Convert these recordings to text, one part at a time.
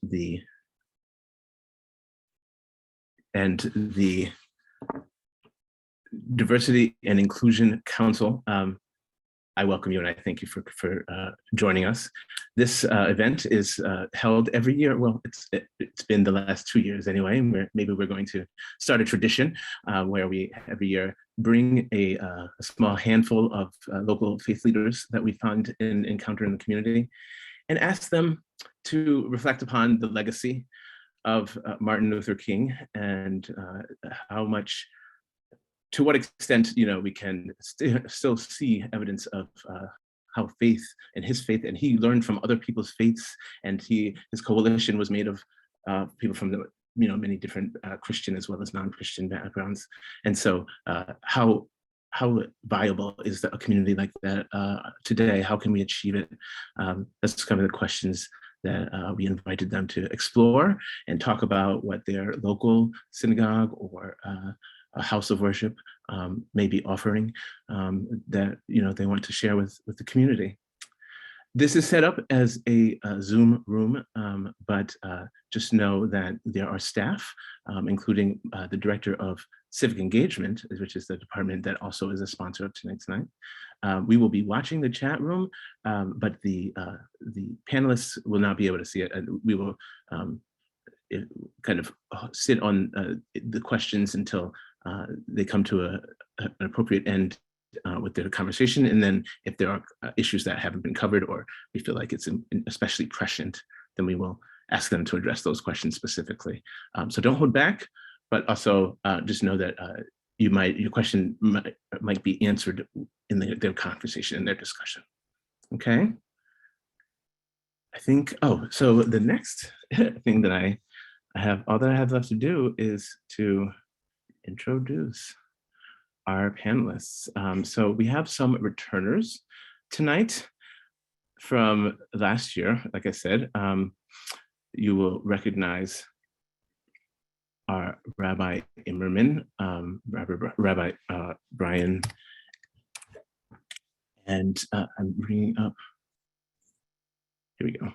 the Diversity and Inclusion Council. I welcome you and I thank you for joining us. This event is held every year. Well, it's been the last 2 years anyway. Maybe we're going to start a tradition where we every year bring a small handful of local faith leaders that we find and encounter in the community and ask them to reflect upon the legacy of Martin Luther King and to what extent, we can still see evidence of how faith and his faith, and he learned from other people's faiths, and his coalition was made of people from the many different Christian as well as non-Christian backgrounds. And so how viable is a community like that today? How can we achieve it? That's kind of the questions that we invited them to explore and talk about what their local synagogue or a house of worship may be offering that they want to share with the community. This is set up as a Zoom room, but just know that there are staff, including the Director of Civic Engagement, which is the department that also is a sponsor of tonight's night. We will be watching the chat room, but the panelists will not be able to see it. We will kind of sit on the questions until they come to an appropriate end with their conversation. And then if there are issues that haven't been covered or we feel like it's especially prescient, then we will ask them to address those questions specifically. So don't hold back, but also just know that your question might be answered in their conversation, in their discussion. Okay. I think, so the next thing that I have, all that I have left to do is to introduce our panelists. So we have some returners tonight from last year. Like I said, you will recognize our Rabbi Immerman, Rabbi Brian, and I'm bringing up, here we go.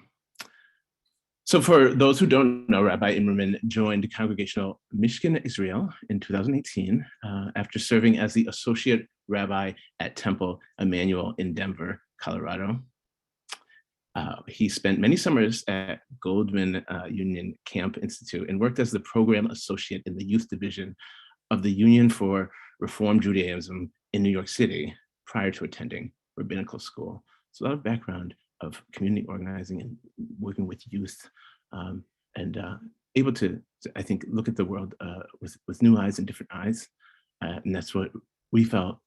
So for those who don't know, Rabbi Immerman joined Congregational Mishkan Israel in 2018 after serving as the Associate Rabbi at Temple Emmanuel in Denver, Colorado. He spent many summers at Goldman Union Camp Institute and worked as the Program Associate in the Youth Division of the Union for Reform Judaism in New York City prior to attending rabbinical school. So a lot of background of community organizing and working with youth, and able to, I think, look at the world with new eyes and different eyes. And that's what we felt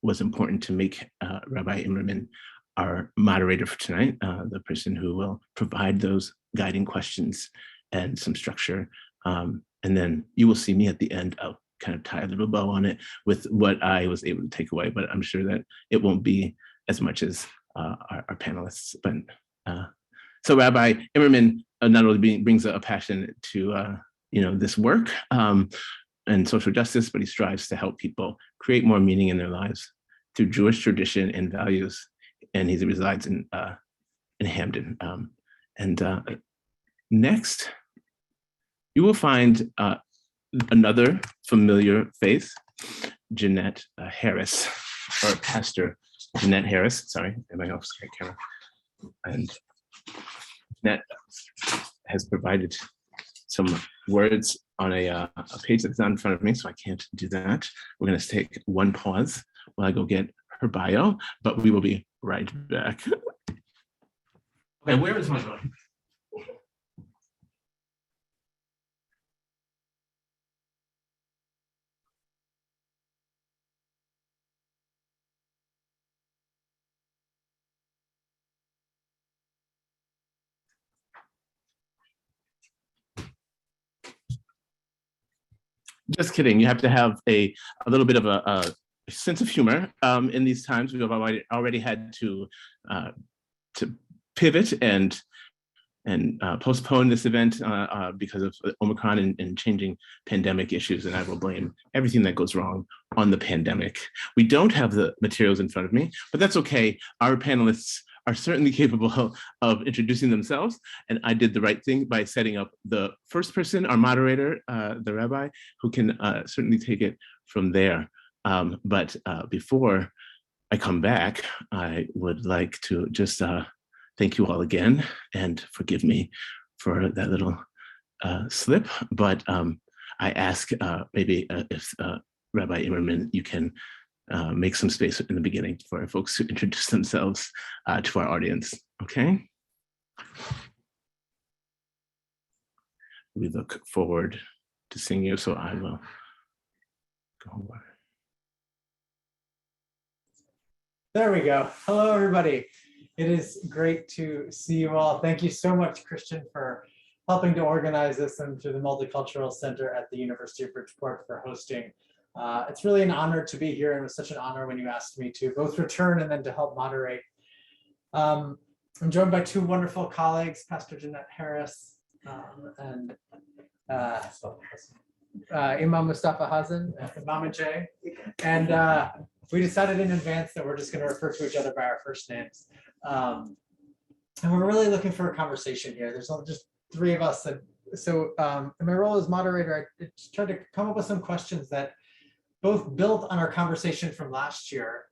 was important to make Rabbi Immerman our moderator for tonight, the person who will provide those guiding questions and some structure. And then you will see me at the end. I'll kind of tie a little bow on it with what I was able to take away, but I'm sure that it won't be as much as our panelists. But so Rabbi Immerman not only brings a passion to this work and social justice, but he strives to help people create more meaning in their lives through Jewish tradition and values. And he resides in Hamden. Next, you will find another familiar face, Jeanette Harris, or Pastor Jeanette Harris. Sorry, am I off camera? And Jeanette has provided some words on a page that's not in front of me, so I can't do that. We're going to take one pause while I go get her bio, but we will be right back. Okay, where is my bio? Just kidding. You have to have a little bit of a sense of humor in these times. We've already had to pivot and postpone this event because of Omicron and changing pandemic issues, and I will blame everything that goes wrong on the pandemic. We don't have the materials in front of me, but that's okay. Our panelists are certainly capable of introducing themselves. And I did the right thing by setting up the first person, our moderator, the rabbi, who can certainly take it from there. But before I come back, I would like to just thank you all again and forgive me for that little slip. But I ask maybe if Rabbi Immerman, you can make some space in the beginning for folks to introduce themselves to our audience, okay? We look forward to seeing you, so I will go over. There we go. Hello, everybody. It is great to see you all. Thank you so much, Christian, for helping to organize this and to the Multicultural Center at the University of Bridgeport for hosting. It's really an honor to be here, and it was such an honor when you asked me to both return and then to help moderate. I'm joined by two wonderful colleagues, Pastor Jeanette Harris and Imam Mustafa Hasan, Imam J. And we decided in advance that we're just going to refer to each other by our first names. And we're really looking for a conversation here. There's just three of us. So in my role as moderator, I tried to come up with some questions that both built on our conversation from last year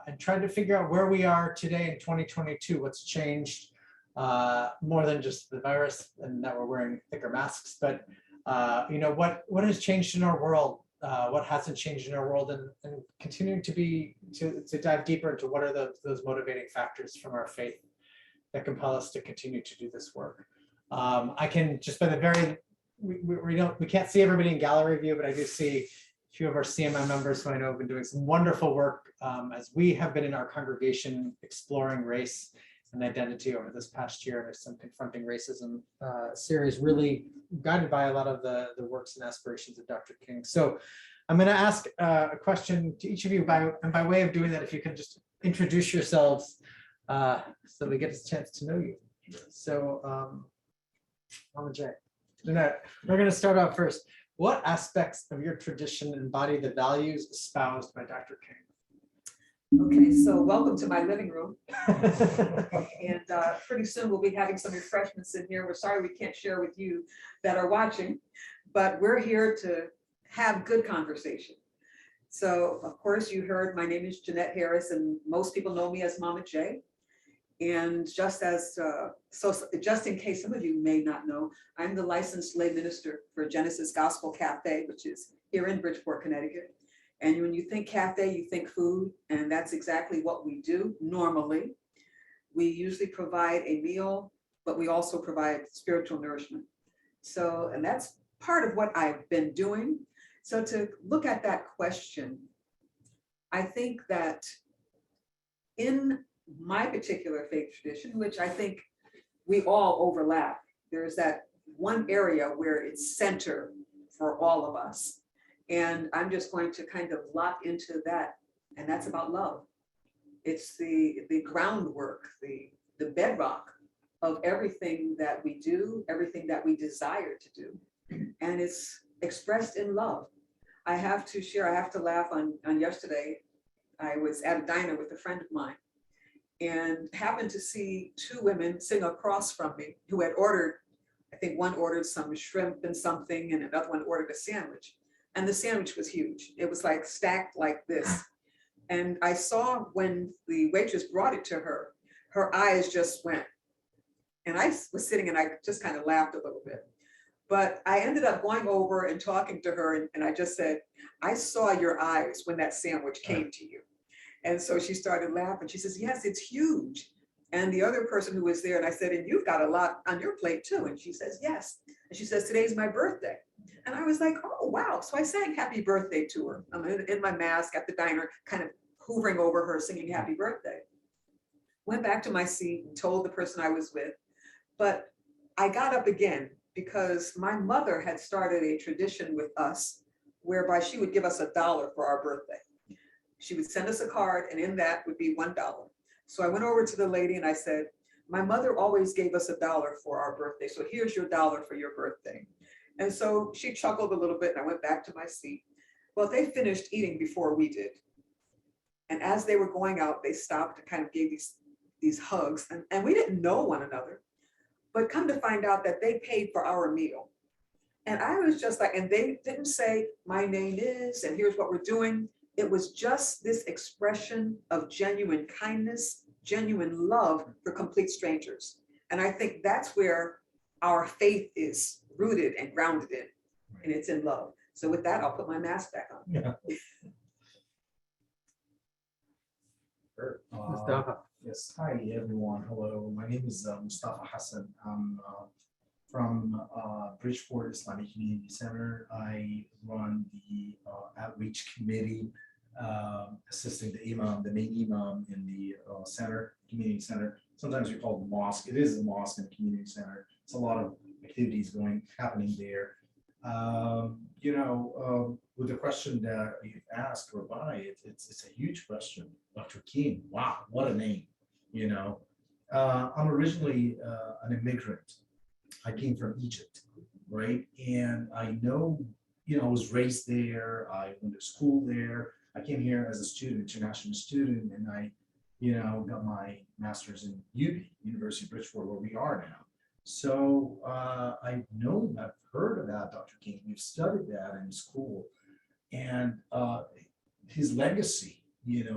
and tried to figure out where we are today in 2022, what's changed more than just the virus and that we're wearing thicker masks, but what has changed in our world, what hasn't changed in our world, and continuing to dive deeper into what are those motivating factors from our faith that compel us to continue to do this work. I can just by the very, we can't see everybody in gallery view, but I do see a few of our CMI members who I know have been doing some wonderful work as we have been in our congregation exploring race and identity over this past year. There's some Confronting Racism series really guided by a lot of the works and aspirations of Dr. King. So I'm going to ask a question to each of you, and by way of doing that, if you can just introduce yourselves so we get a chance to know you. So Mama J, Jeanette, we're going to start off first. What aspects of your tradition embody the values espoused by Dr. King? Okay, so welcome to my living room. And pretty soon we'll be having some refreshments in here. We're sorry we can't share with you that are watching, but we're here to have good conversation. So of course you heard my name is Jeanette Harris, and most people know me as Mama J. And just in case some of you may not know, I'm the licensed lay minister for Genesis Gospel Cafe, which is here in Bridgeport, Connecticut. And when you think cafe, you think food, and that's exactly what we do normally. We usually provide a meal, but we also provide spiritual nourishment. So, and that's part of what I've been doing. So to look at that question, I think that in my particular faith tradition, which I think we all overlap, there's that one area where it's center for all of us. And I'm just going to kind of lock into that. And that's about love. It's the groundwork, the bedrock of everything that we do, everything that we desire to do. And it's expressed in love. I have to share, I have to laugh on yesterday. I was at a diner with a friend of mine and happened to see two women sitting across from me who had ordered, I think one ordered some shrimp and something, and another one ordered a sandwich. And the sandwich was huge. It was like stacked like this. And I saw when the waitress brought it to her, her eyes just went. And I was sitting and I just kind of laughed a little bit. But I ended up going over and talking to her, and I just said, I saw your eyes when that sandwich came to you. And so she started laughing. She says, yes, it's huge. And the other person who was there, and I said, and you've got a lot on your plate too. And she says, yes. And she says, today's my birthday. And I was like, oh, wow. So I sang happy birthday to her. I'm in my mask at the diner, kind of hoovering over her, singing happy birthday. Went back to my seat and told the person I was with. But I got up again because my mother had started a tradition with us whereby she would give us $1 for our birthday. She would send us a card, and in that would be $1. So I went over to the lady and I said, my mother always gave us $1 for our birthday. So here's your $1 for your birthday. And so she chuckled a little bit and I went back to my seat. Well, they finished eating before we did. And as they were going out, they stopped and kind of gave these these hugs, and we didn't know one another, but come to find out that they paid for our meal. And I was just like, and they didn't say, my name is, and here's what we're doing. It was just this expression of genuine kindness, genuine love for complete strangers. And I think that's where our faith is rooted and grounded in, and it's in love. So with that, I'll put my mask back on. Yeah. Mustafa. Yes, hi everyone. Hello, my name is Mustafa Hassan. I'm from Bridgeport Islamic Community Center. I run the outreach committee, assisting the imam, the main imam in the center, community center. Sometimes we call it the mosque. It is the mosque and community center. It's a lot of activities happening there. With the question that you asked, Rabbi, it's a huge question. Dr. King, wow, what a name. I'm originally an immigrant. I came from Egypt, right? And I know, I was raised there. I went to school there. I came here as a student, international student, and I, got my master's in UB, University of Bridgeport, where we are now. So I've heard about Dr. King. We've studied that in school, and his legacy,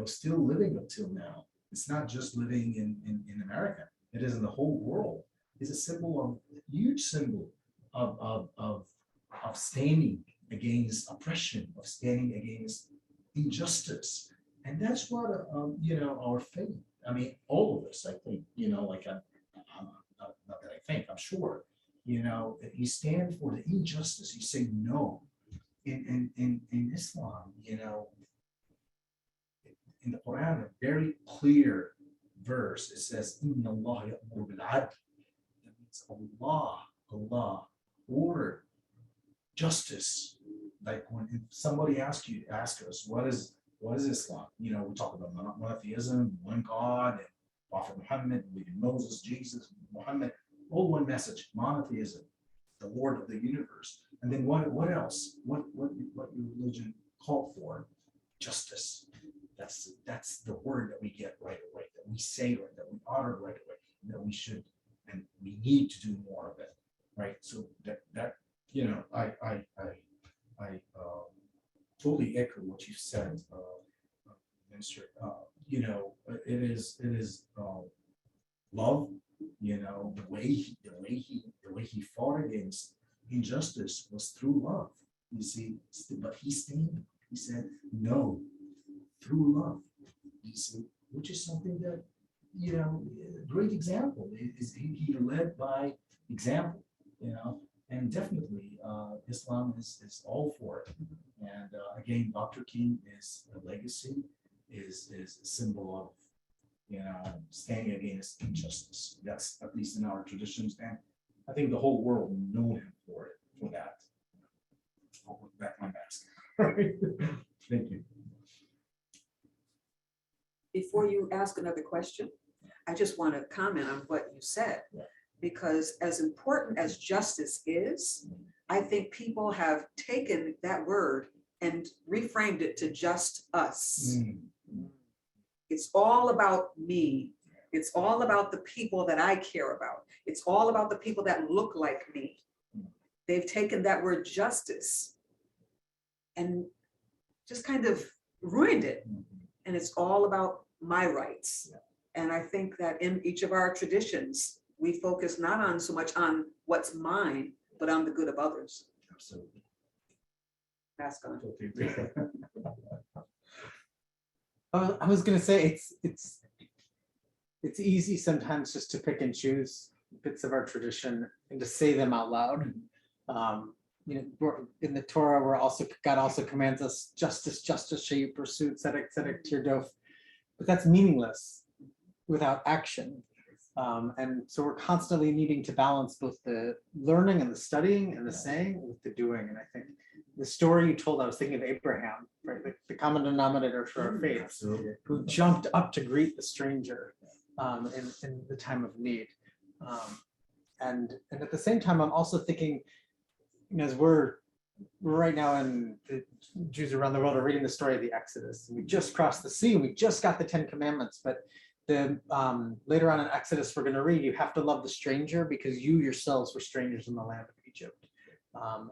still living until now. It's not just living in America. It is in the whole world. It's a huge symbol of standing against oppression, of standing against injustice. And that's what, our faith, all of us, I think, not that I think, I'm sure, if you stand for the injustice, you say no. In Islam, in the Quran, a very clear verse, it says, Inna Allah ya'muru bil 'adl. That means Allah ordered justice. Like when somebody asks us, what is Islam? We talk about monotheism, one God, and Prophet Muhammad, Moses, Jesus, Muhammad, all one message, monotheism, the Lord of the universe. And then what else? What your religion called for? Justice. That's the word that we get right away, that we say right, that we honor right away, that we should and we need to do more of it, right? So that I totally echo what you said, Minister. It is love. The way he fought against injustice was through love. You see, but he said no through love. You see, which is something that a great example is he led by example. And definitely Islam is all for it. And again, Dr. King is a legacy, is a symbol of standing against injustice. That's at least in our traditions, and I think the whole world know him for that. I'll put back my mask. Thank you. Before you ask another question, I just want to comment on what you said, because as important as justice is, I think people have taken that word and reframed it to just us. It's all about me. It's all about the people that I care about. It's all about the people that look like me. They've taken that word justice and just kind of ruined it. And it's all about my rights. And I think that in each of our traditions, we focus not on so much on what's mine, but on the good of others. Absolutely. Ask on. I was going to say it's easy sometimes just to pick and choose bits of our tradition and to say them out loud. In the Torah, God also commands us justice shall you pursue, tzedek tirdof, but that's meaningless without action. And so we're constantly needing to balance both the learning and the studying and the saying with the doing. And I think the story you told, I was thinking of Abraham, right? The common denominator for our faith, Absolutely. who jumped up to greet the stranger in the time of need. And at the same time, I'm also thinking, as we're right now, and the Jews around the world are reading the story of the Exodus. We just crossed the sea, we just got the 10 Commandments, but later on in Exodus, we're going to read, you have to love the stranger because you yourselves were strangers in the land of Egypt.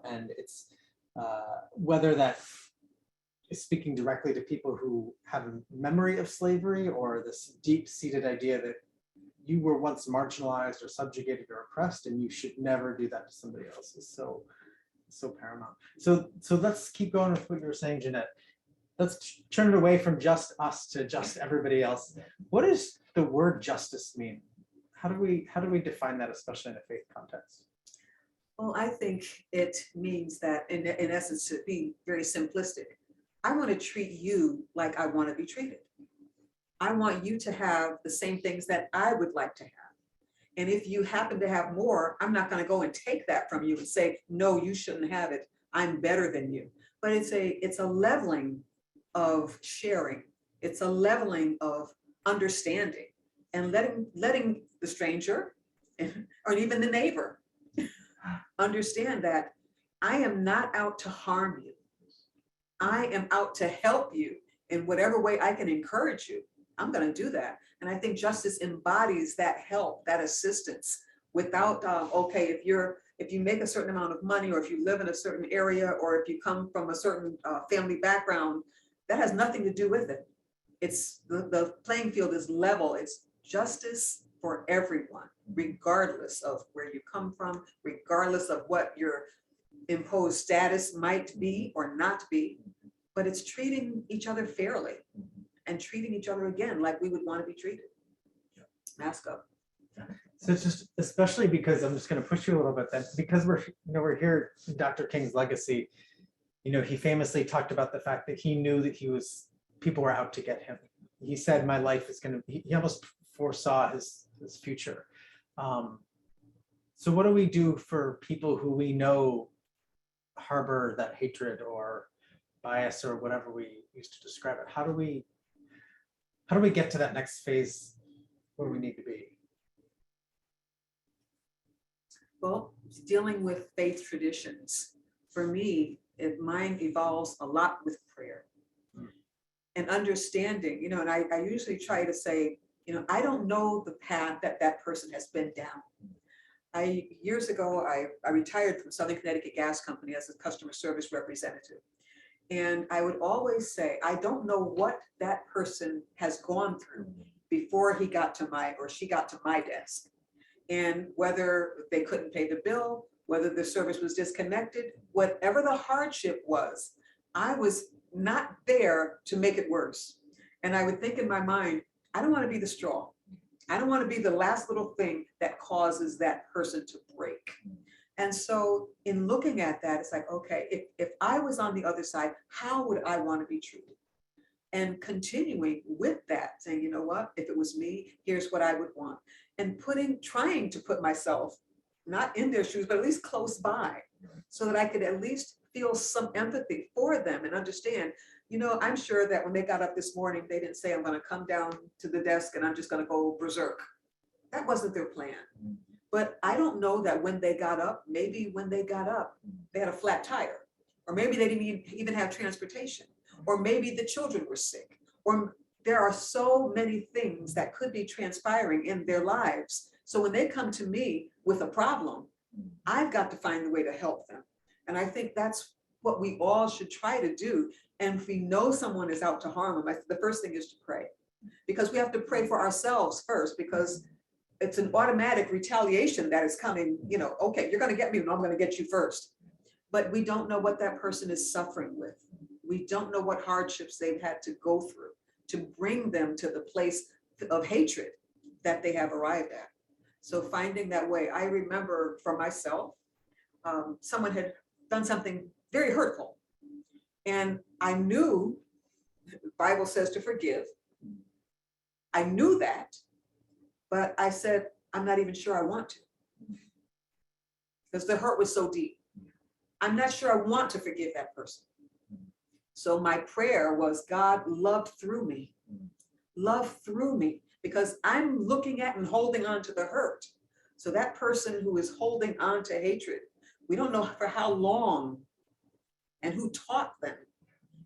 And it's whether that is speaking directly to people who have a memory of slavery, or this deep-seated idea that you were once marginalized or subjugated or oppressed, and you should never do that to somebody else, is so paramount. So let's keep going with what you were saying, Jeanette. Let's turn it away from just us to just everybody else. What does the word justice mean? How do we define that, especially in a faith context? Well, I think it means that in essence, to be very simplistic, I want to treat you like I want to be treated. I want you to have the same things that I would like to have. And if you happen to have more, I'm not going to go and take that from you and say, no, you shouldn't have it. I'm better than you. But it's a leveling of sharing. It's a leveling of understanding, and letting the stranger or even the neighbor understand that I am not out to harm you. I am out to help you in whatever way I can encourage you. I'm going to do that. And I think justice embodies that help, that assistance, without, okay, if you make a certain amount of money, or if you live in a certain area, or if you come from a certain family background, that has nothing to do with it. It's the playing field is level. It's justice for everyone, regardless of where you come from, regardless of what your imposed status might be or not be, but it's treating each other fairly and treating each other again like we would want to be treated. Mask up. So it's just, especially because I'm just going to push you a little bit, that because we're here in Dr. King's legacy, he famously talked about the fact that he knew that people were out to get him. He said, my life is going to, he almost foresaw his future. So what do we do for people who we know harbor that hatred or bias or whatever we used to describe it? How do we get to that next phase where we need to be? Well, dealing with faith traditions, for me, mine evolves a lot with prayer and understanding, and I usually try to say, I don't know the path that person has been down. Years ago, I retired from Southern Connecticut Gas Company as a customer service representative. And I would always say, I don't know what that person has gone through before he got to she got to my desk. And whether they couldn't pay the bill, whether the service was disconnected, whatever the hardship was, I was not there to make it worse. And I would think in my mind, I don't want to be the straw. I don't want to be the last little thing that causes that person to break. And so in looking at that, it's like, okay, if I was on the other side, how would I want to be treated? And continuing with that, saying, you know what, if it was me, here's what I would want. And trying to put myself not in their shoes, but at least close by, so that I could at least feel some empathy for them and understand, I'm sure that when they got up this morning, they didn't say, I'm going to come down to the desk and I'm just going to go berserk. That wasn't their plan. But I don't know that when they got up, maybe when they got up, they had a flat tire, or maybe they didn't even have transportation, or maybe the children were sick, or there are so many things that could be transpiring in their lives. So when they come to me with a problem, I've got to find a way to help them. And I think that's what we all should try to do. And if we know someone is out to harm them, the first thing is to pray, because we have to pray for ourselves first, because it's an automatic retaliation that is coming, okay, you're going to get me, and I'm going to get you first. But we don't know what that person is suffering with. We don't know what hardships they've had to go through to bring them to the place of hatred that they have arrived at. So finding that way, I remember for myself, someone had done something very hurtful. And I knew the Bible says to forgive. I knew that, but I said, I'm not even sure I want to, because the hurt was so deep. I'm not sure I want to forgive that person. So my prayer was, God, love through me, because I'm looking at and holding on to the hurt. So that person who is holding on to hatred, we don't know for how long, and who taught them,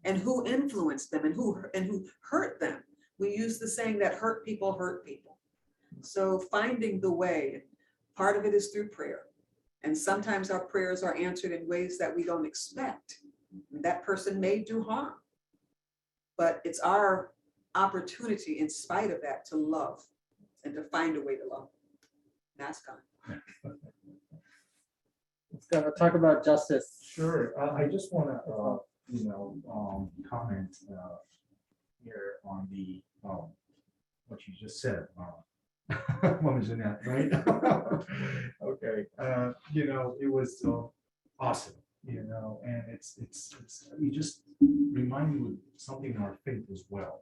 and who influenced them, and who hurt them. We use the saying that hurt people hurt people. So finding the way, part of it is through prayer. And sometimes our prayers are answered in ways that we don't expect. That person may do harm, but it's our opportunity in spite of that to love and to find a way to love. That's God. Let's go talk about justice. Sure, I just want to, comment here on the, what you just said, Mama Jeanette, right? Okay, it was awesome, and it's, you just remind me with something in our faith as well.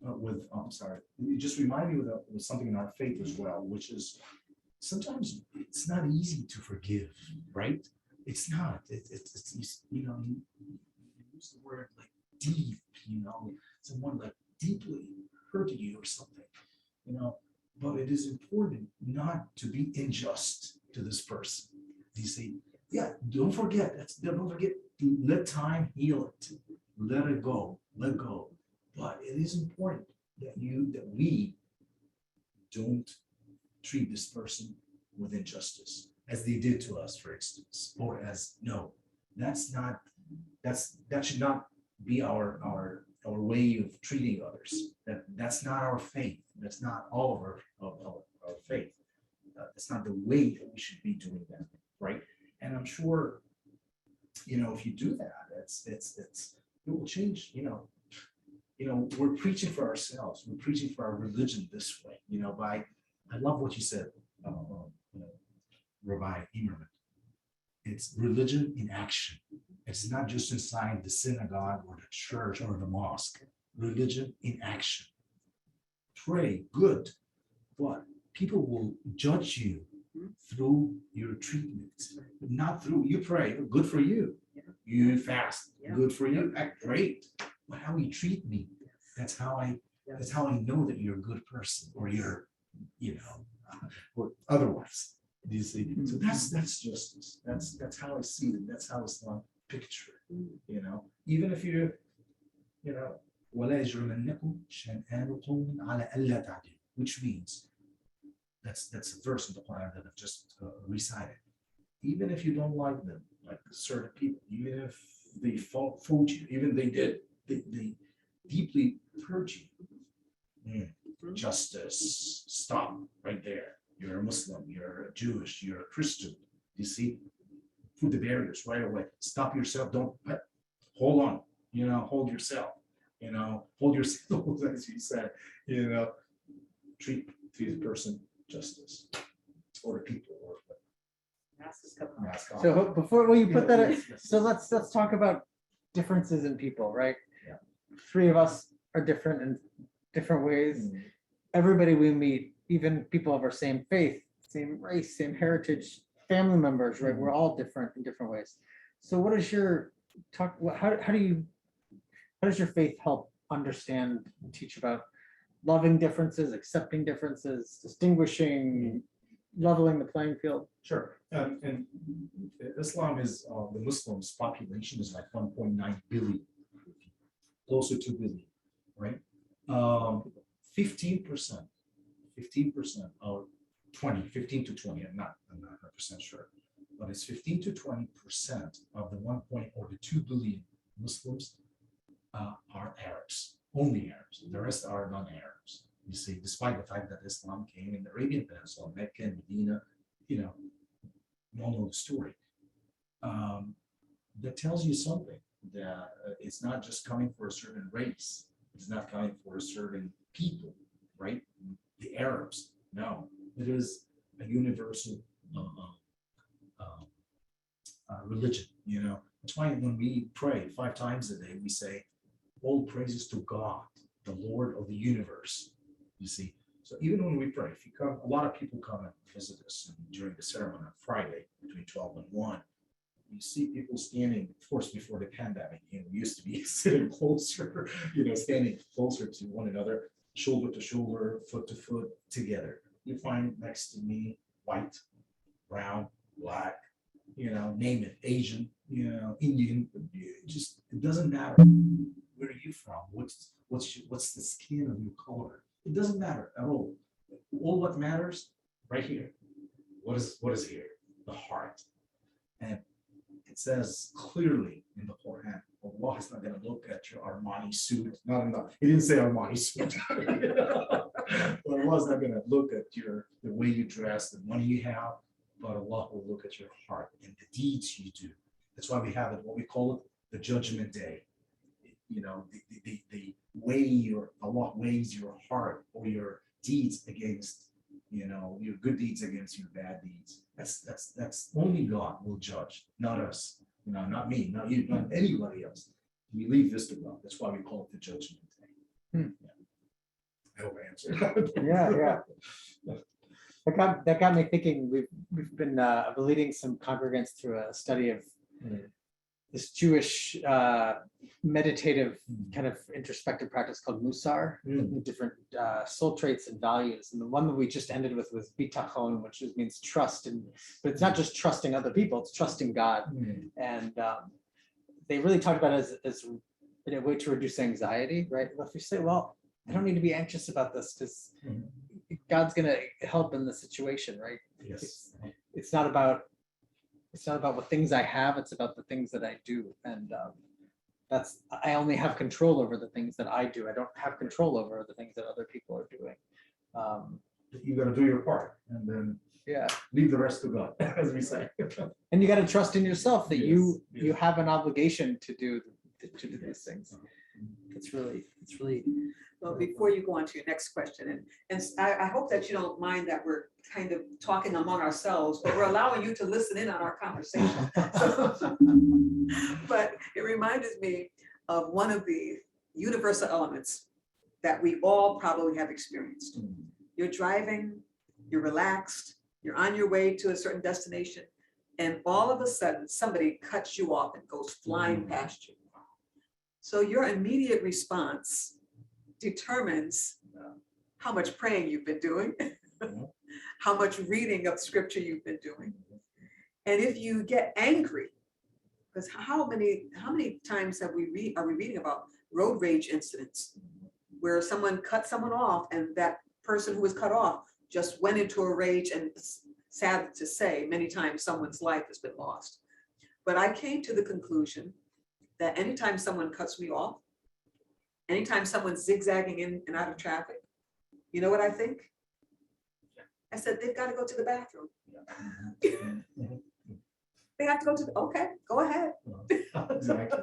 You just remind me with something in our faith as well, which is sometimes it's not easy to forgive, right? It's not. It's you use the word like deep, someone like deeply hurted you or something, but it is important not to be unjust to this person. You see, yeah, don't forget, let time heal it, let it go, let go. But it is important that we don't treat this person with injustice as they did to us, for instance, or that should not be our way of treating others. That's not our faith. That's not all of our faith. That's not the way that we should be doing that, right? And I'm sure, if you do that, it will change. We're preaching for ourselves. We're preaching for our religion this way. I love what you said, Rabbi Emerman. It's religion in action. It's not just inside the synagogue or the church or the mosque. Religion in action. Pray, good, but people will judge you through your treatment, not through you pray, good for you. You fast, good for you. Great, but how you treat me, that's how I know that you're a good person, or you're, or otherwise. Do you see? So that's justice. That's how I see it. That's how Islam picture it. Even if you, ولا يجرمنكم شنآن قوم على ألا تعدلوا, which means that's a verse in the Quran that I've just recited. Even if you don't like them, like certain people, even if they fooled you, even they deeply hurt you. Justice, stop right there. You're a Muslim, you're a Jewish, you're a Christian. You see, put the barriers right away. Stop yourself. Don't hold on. Hold yourself. Hold yourself, as you said. Treat the person justice, or the people, or mask off. So before you put that in, so let's talk about differences in people, right? Yeah. Three of us are different in different ways. Everybody we meet, even people of our same faith, same race, same heritage, family members, right? We're all different in different ways. So what is your talk? How does your faith help understand and teach about loving differences, accepting differences, distinguishing, leveling the playing field? Sure. And Islam is, the Muslims population is like 1.9 billion, closer to billion, right? 15%, or 15 to 20, I'm not 100% sure, but it's 15 to 20% of the 2 billion Muslims are Arabs, only Arabs. The rest are non-Arabs. You see, despite the fact that Islam came in the Arabian Peninsula, Mecca and Medina, you all know the story. That tells you something, that it's not just coming for a certain race. It's not coming for a certain people, right? The Arabs, no. It is a universal religion, That's why when we pray 5 times a day, we say, all praises to God, the Lord of the universe. You see, so even when we pray, if you come, a lot of people come and visit us during the ceremony on Friday between 12 and 1. You see people standing, of course, before the pandemic, we used to be sitting closer, standing closer to one another, shoulder to shoulder, foot to foot, together. You find next to me white, brown, black, name it, Asian, Indian, it doesn't matter. where are you from? What's the skin of your color? It doesn't matter at all. All what matters right here. What is here? The heart. And it says clearly in the Quran, Allah is not going to look at your Armani suit. Not enough. He didn't say Armani suit. But Allah's not going to look at the way you dress, the money you have, but Allah will look at your heart and the deeds you do. That's why we have it, what we call it, the judgment day. You know, the way Allah weighs your heart or your deeds against, you know, your good deeds against your bad deeds. That's only God will judge, not us. You know, not me, not you, not anybody else. We leave this to God. That's why we call it the judgment day. Yeah. I hope I answered. Yeah. That got me thinking. We've been leading some congregants through a study of this Jewish meditative kind of introspective practice called Musar, different soul traits and values. And the one that we just ended with was bitachon, which means trust. But it's not just trusting other people; it's trusting God. And they really talked about it as a way to reduce anxiety, right? If you say, well, I don't need to be anxious about this because God's going to help in the situation, right? Yes. It's not about what things I have, it's about the things that I do. And I only have control over the things that I do. I don't have control over the things that other people are doing. You got to do your part and then leave the rest to God, as we say. And you got to trust in yourself that you Yes. have an obligation to do these things. It's really. Well, before you go on to your next question, and I hope that you don't mind that we're kind of talking among ourselves, but we're allowing you to listen in on our conversation. So, but it reminded me of one of the universal elements that we all probably have experienced. You're driving, you're relaxed, you're on your way to a certain destination, and all of a sudden somebody cuts you off and goes flying past you. So your immediate response determines how much praying you've been doing, how much reading of scripture you've been doing. And if you get angry, because how many times are we reading about road rage incidents where someone cut someone off and that person who was cut off just went into a rage, and it's sad to say many times someone's life has been lost. But I came to the conclusion that anytime someone cuts me off, anytime someone's zigzagging in and out of traffic, you know what I think? I said, they've got to go to the bathroom. They have to go to okay, go ahead. Exactly.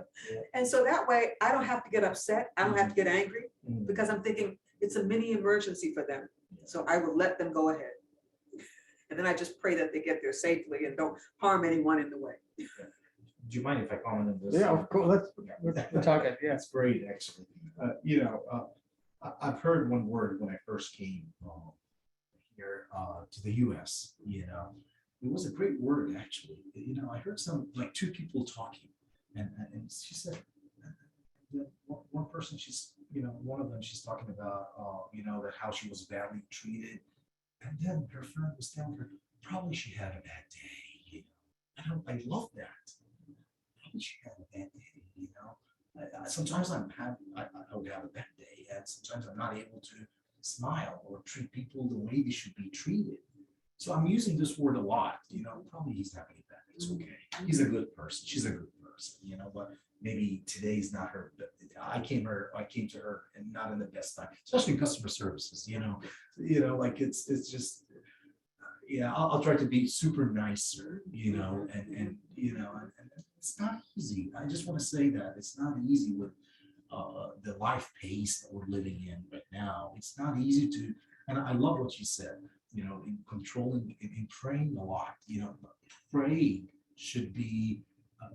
And so that way I don't have to get upset. I don't have to get angry because I'm thinking it's a mini emergency for them. So I will let them go ahead. And then I just pray that they get there safely and don't harm anyone in the way. Do you mind if I comment on this? Yeah, of course. We're talking. Yeah. It's great, actually. I've heard one word when I first came here to the US, it was a great word, actually. I heard two people talking, and she said, one person, one of them, she's talking about, that how she was badly treated. And then her friend was telling her, probably she had a bad day, I love that. She had a bad day, sometimes I would have a bad day, and sometimes I'm not able to smile or treat people the way they should be treated. So I'm using this word a lot, probably he's having a bad day. It's okay. He's a good person. She's a good person, but maybe today's not her. I came to her and not in the best time, especially in customer services, like it's just, I'll try to be super nicer, and it's not easy. I just want to say that it's not easy with the life pace that we're living in right now. It's not easy to, and I love what you said, in controlling, in praying a lot, praying should be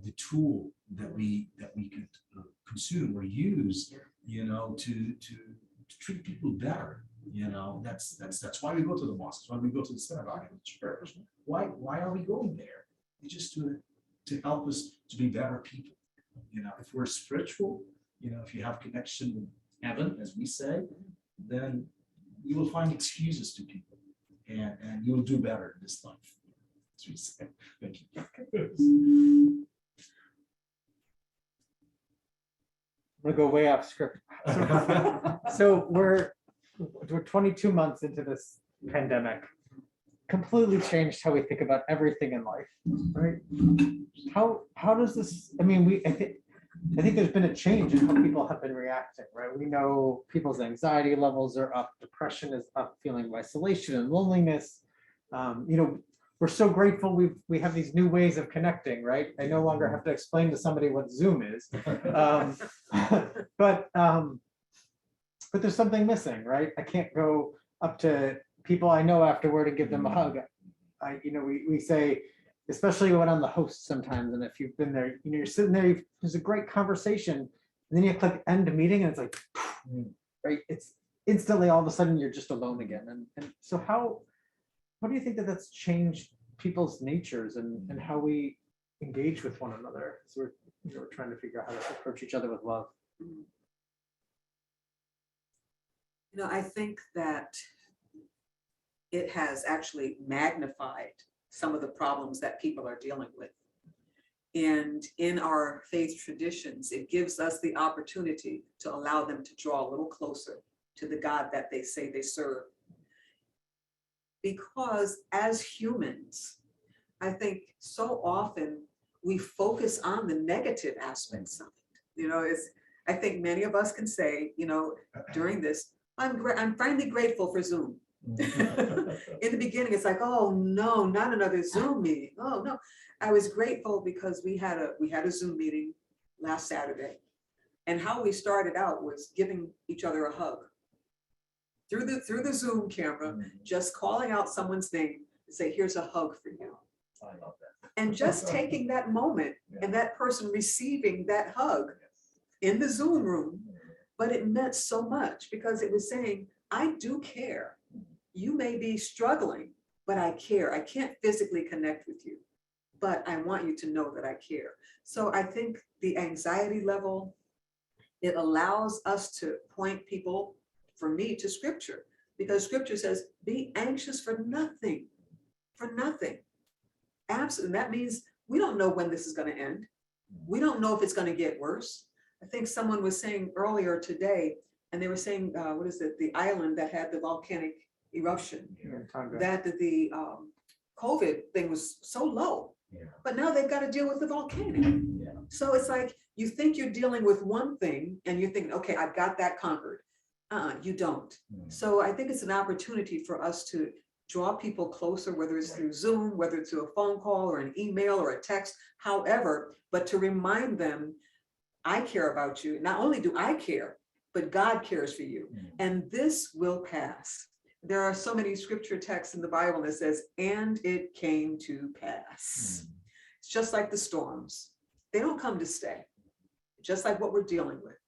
the tool that we can consume or use, to treat people better. That's why we go to the mosque. That's why we go to the synagogue and the church. Why are we going there? It's just to help us to be better people. If we're spiritual, if you have connection with heaven, as we say, then you will find excuses to people, and you will do better in this life. As we say. Thank you. gonna go way off script. So we're 22 months into this pandemic. Completely changed how we think about everything in life, right? How does this? I mean, I think there's been a change in how people have been reacting, right? We know people's anxiety levels are up, depression is up, feeling of isolation and loneliness. We're so grateful we have these new ways of connecting, right? I no longer have to explain to somebody what Zoom is. But there's something missing, right? I can't go up to people I know afterward and give them a hug. We say, especially when I'm the host sometimes, and if you've been there, you're sitting there, there's a great conversation, and then you click end meeting, and it's like, right? It's instantly all of a sudden you're just alone again. And so how do you think that that's changed people's natures and how we engage with one another? So we're trying to figure out how to approach each other with love. I think that it has actually magnified some of the problems that people are dealing with. And in our faith traditions, it gives us the opportunity to allow them to draw a little closer to the God that they say they serve. Because as humans, I think so often we focus on the negative aspects of it. I think many of us can say, during this, I'm finally grateful for Zoom. In the beginning, it's like, oh no, not another Zoom meeting. Oh no, I was grateful because we had a Zoom meeting last Saturday, and how we started out was giving each other a hug through the Zoom camera, just calling out someone's name and say, "Here's a hug for you." I love that. And just taking that moment and that person receiving that hug in the Zoom room, but it meant so much because it was saying, I do care. You may be struggling, but I care. I can't physically connect with you, but I want you to know that I care. So I think the anxiety level, it allows us to point people, for me, to scripture, because scripture says, be anxious for nothing, Absolutely. That means we don't know when this is going to end. We don't know if it's going to get worse. I think someone was saying earlier today, and they were saying, what is it? The island that had the volcanic eruption, that the COVID thing was so low, but now they've got to deal with the volcano. So it's like, you think you're dealing with one thing and you're thinking, okay, I've got that conquered. You don't. So I think it's an opportunity for us to draw people closer, whether it's through Zoom, whether it's through a phone call or an email or a text, however, but to remind them, I care about you. Not only do I care, but God cares for you. And this will pass. There are so many scripture texts in the Bible that says, and it came to pass. It's just like the storms. They don't come to stay. Just like what we're dealing with.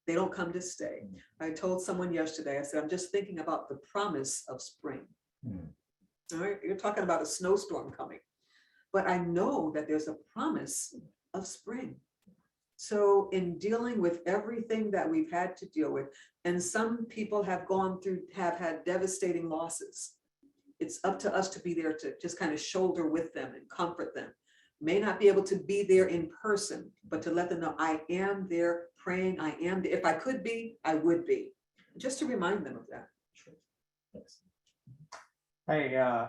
They don't come to stay. I told someone yesterday, I said, I'm just thinking about the promise of spring. All right, you're talking about a snowstorm coming, but I know that there's a promise of spring. So in dealing with everything that we've had to deal with, and some people have had devastating losses, it's up to us to be there to just kind of shoulder with them and comfort them. May not be able to be there in person, but to let them know I am there praying, I am there. If I could be, I would be. Just to remind them of that. I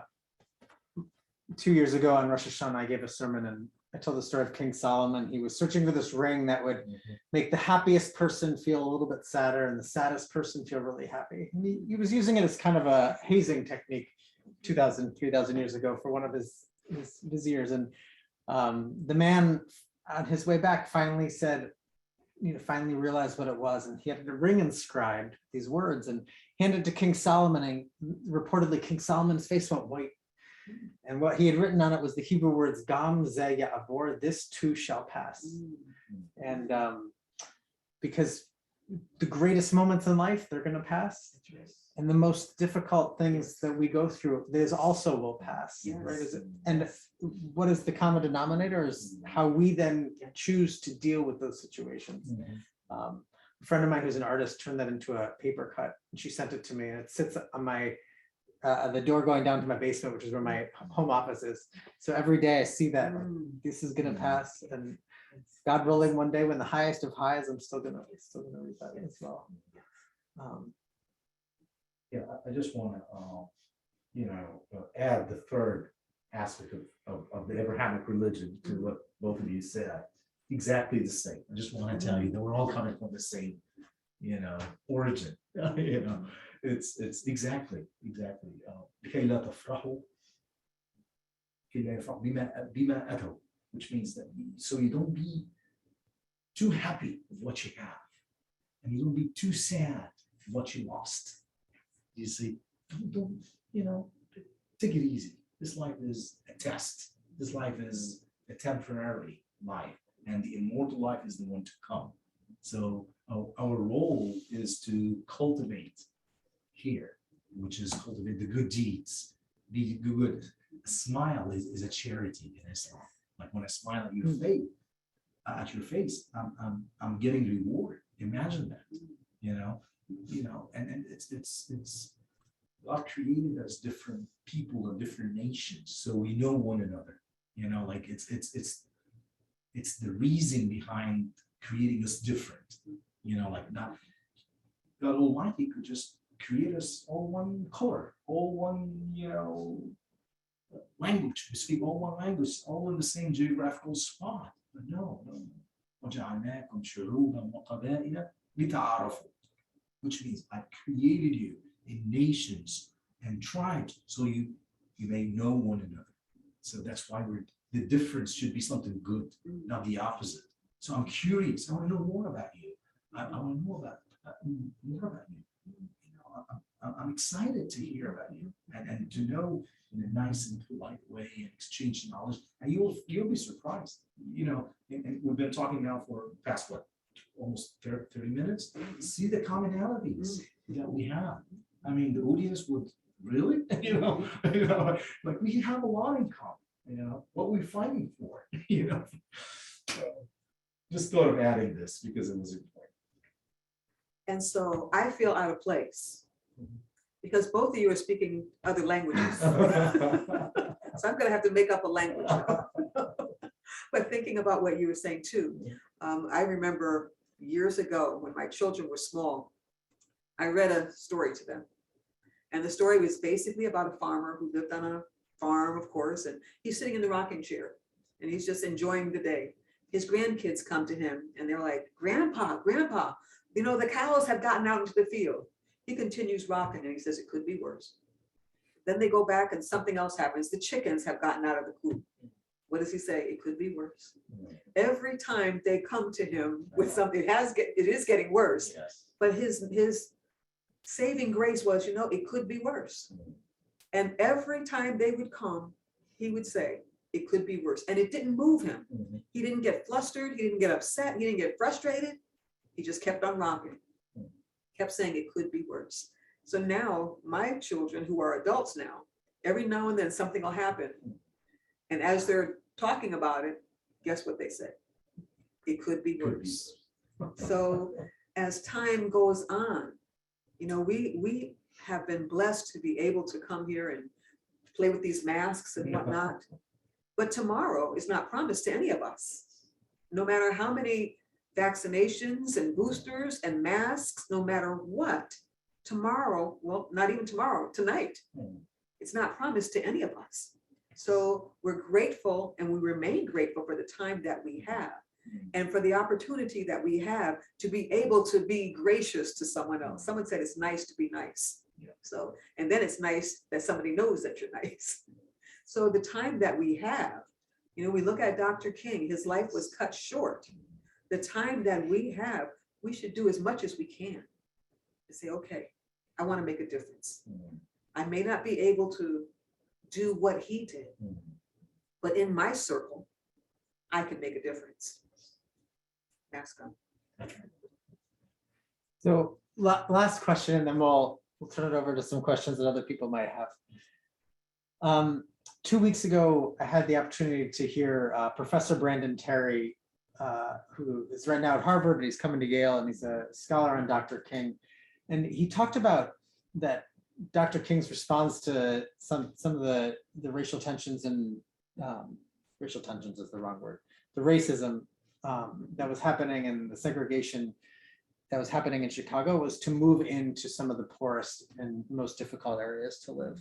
2 years ago on Rosh Hashanah, I gave a sermon and I told the story of King Solomon. He was searching for this ring that would make the happiest person feel a little bit sadder and the saddest person feel really happy. And he was using it as kind of a hazing technique 3,000 years ago for one of his viziers. And the man on his way back finally said, finally realized what it was. And he had a ring inscribed, these words, and handed to King Solomon. And reportedly, King Solomon's face went white. And what he had written on it was the Hebrew words, Gam ze ya'avor, this too shall pass. And because the greatest moments in life, they're going to pass. And the most difficult things that we go through, there's also will pass. Right? And what is the common denominator is how we then choose to deal with those situations. A friend of mine who's an artist turned that into a paper cut, and she sent it to me, and it sits on my the door going down to my basement, which is where my home office is. So every day I see that this is gonna pass, and God willing, one day when the highest of highs, I'm still gonna read that as well. Yeah, I just want to, add the third aspect of the Abrahamic religion to what both of you said. Exactly the same. I just want to tell you that we're all coming from the same, origin. It's exactly. لكي لا تفرحوا بما أتوا, which means that so you don't be too happy with what you have, and you don't be too sad with what you lost. You see, don't take it easy. This life is a test. This life is a temporary life, and the immortal life is the one to come. So our role is to cultivate here, which is cultivate the good deeds, be good. A smile is a charity in Islam. Like when I smile at your face, I'm getting reward. Imagine that, and it's God created us different people of different nations, so we know one another. Like it's the reason behind creating us different. Like not God Almighty could just create us all one color, all one language. We speak all one language, all in the same geographical spot. But no. وَجَعَلْنَاكُمْ شُعُوبًا وَقَبَائِلَ لِتَعَارَفُوا, which means I created you in nations and tribes so you may know one another. So that's why the difference should be something good, not the opposite. So I'm curious. I want to know more about you. I want to know more about you. I'm excited to hear about you and to know in a nice and polite way and exchange knowledge. And you'll be surprised. And we've been talking now for past almost 30 minutes. See the commonalities that we have. I mean, the audience would really, like we have a lot in common. What we're fighting for. Just thought of adding this because it was important. And so I feel out of place because both of you are speaking other languages. So I'm going to have to make up a language. But thinking about what you were saying too, I remember years ago when my children were small, I read a story to them. And the story was basically about a farmer who lived on a farm, of course, and he's sitting in the rocking chair and he's just enjoying the day. His grandkids come to him and they're like, Grandpa, the cows have gotten out into the field. He continues rocking and he says, it could be worse. Then they go back and something else happens. The chickens have gotten out of the coop. What does he say? It could be worse. Every time they come to him with something, it is getting worse. Yes. But his saving grace was, it could be worse. And every time they would come, he would say, it could be worse. And it didn't move him. He didn't get flustered. He didn't get upset. He didn't get frustrated. He just kept on rocking, kept saying it could be worse. So now my children who are adults now, every now and then something will happen. And as they're talking about it, guess what they say? It could be worse. So as time goes on, we have been blessed to be able to come here and play with these masks and whatnot. But tomorrow is not promised to any of us. No matter how many vaccinations and boosters and masks, no matter what, tomorrow, well, not even tomorrow, tonight, it's not promised to any of us. So we're grateful and we remain grateful for the time that we have and for the opportunity that we have to be able to be gracious to someone else. Someone said it's nice to be nice. So, and then it's nice that somebody knows that you're nice. So the time that we have, we look at Dr. King, his life was cut short. The time that we have, we should do as much as we can to say, okay, I want to make a difference. I may not be able to do what he did, but in my circle, I can make a difference. Ask him. So last question, and then we'll turn it over to some questions that other people might have. 2 weeks ago, I had the opportunity to hear Professor Brandon Terry, who is right now at Harvard, but he's coming to Yale, and he's a scholar on Dr. King. And he talked about that Dr. King's response to some of the racial tensions and racial tensions is the wrong word, the racism that was happening and the segregation that was happening in Chicago was to move into some of the poorest and most difficult areas to live.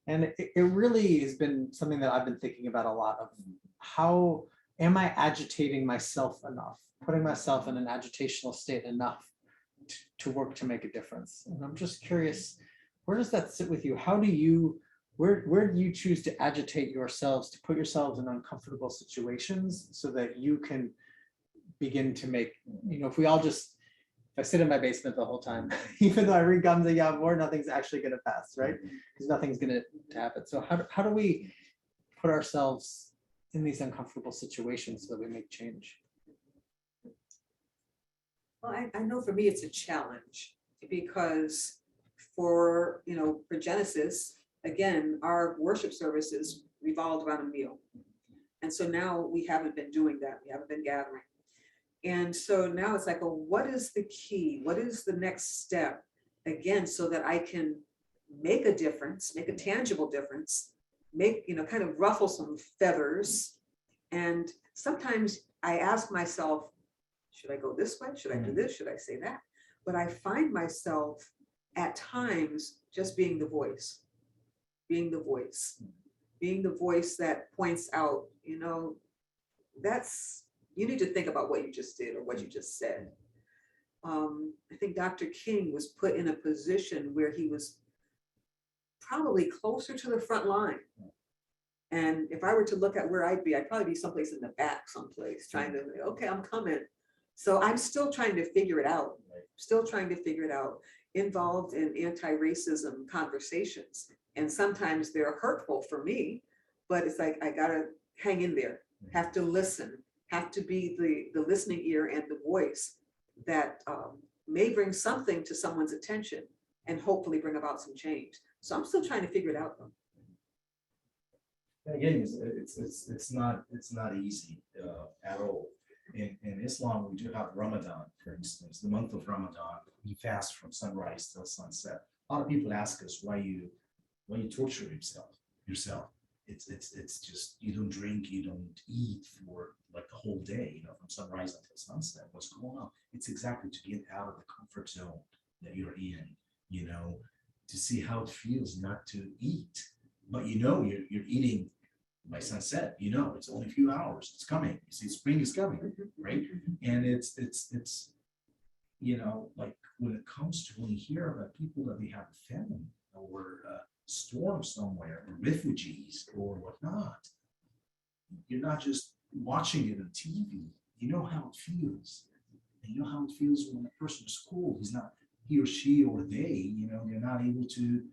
And it really has been something that I've been thinking about a lot of how am I agitating myself enough, putting myself in an agitational state enough to work to make a difference. And I'm just curious, where does that sit with you? How do you, where do you choose to agitate yourselves, to put yourselves in uncomfortable situations so that you can begin to make, if we all just, if I sit in my basement the whole time, even though I read Gamze Yavor, nothing's actually going to pass, right? Because nothing's going to happen. So how do we put ourselves in these uncomfortable situations so that we make change? Well, I know for me, it's a challenge because for Genesis, again, our worship services revolved around a meal. And so now we haven't been doing that. We haven't been gathering. And so now it's like, well, what is the key? What is the next step? Again, so that I can make a difference, make a tangible difference, make, kind of ruffle some feathers. And sometimes I ask myself, should I go this way? Should I do this? Should I say that? But I find myself at times just being the voice, being the voice that points out, you need to think about what you just did or what you just said. I think Dr. King was put in a position where he was probably closer to the front line. And if I were to look at where I'd probably be someplace in the back, someplace trying to, okay, I'm coming. So I'm still trying to figure it out, involved in anti-racism conversations. And sometimes they're hurtful for me, but it's like, I gotta hang in there, have to listen, have to be the listening ear and the voice that may bring something to someone's attention and hopefully bring about some change. So I'm still trying to figure it out though. Again, it's not easy at all. In Islam, we do have Ramadan, for instance, the month of Ramadan. We fast from sunrise till sunset. A lot of people ask us why you torture yourself. It's just you don't drink, you don't eat for like the whole day, from sunrise until sunset. What's going on? It's exactly to get out of the comfort zone that you're in, to see how it feels not to eat. But you're eating by sunset, it's only a few hours, it's coming. You see, spring is coming, right? And it's like when it comes to when you hear about people that they have a famine or storm somewhere, or refugees or whatnot, you're not just watching it on TV. You know how it feels. And you know how it feels when a person is cold. He or she or they, they're not able to,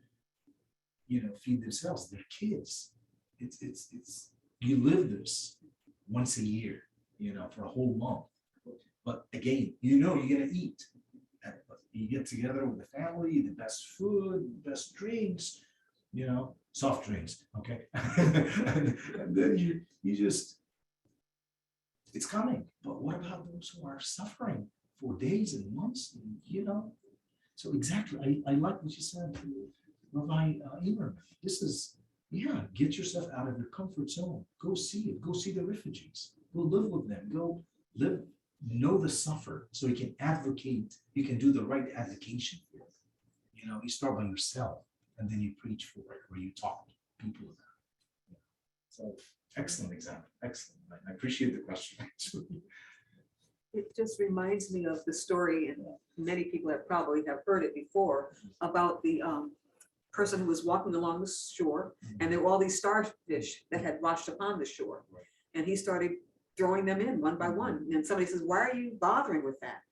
feed themselves, their kids. It's you live this once a year, for a whole month. But again, you're gonna eat. You get together with the family, the best food, the best drinks, soft drinks, okay? And then you just, it's coming. But what about those who are suffering for days and months, So exactly, I like what you said, Rabbi Imer. This is, get yourself out of your comfort zone. Go see it. Go see the refugees. Go live with them. Go live, know the suffer, so you can advocate. You can do the right advocation for it. You start by yourself, and then you preach for it, or you talk to people about it. So excellent example. Excellent. I appreciate the question. Actually. It just reminds me of the story, and many people probably have heard it before, about the person who was walking along the shore, and there were all these starfish that had washed upon the shore. Right. And he started throwing them in one by one. And somebody says, why are you bothering with that?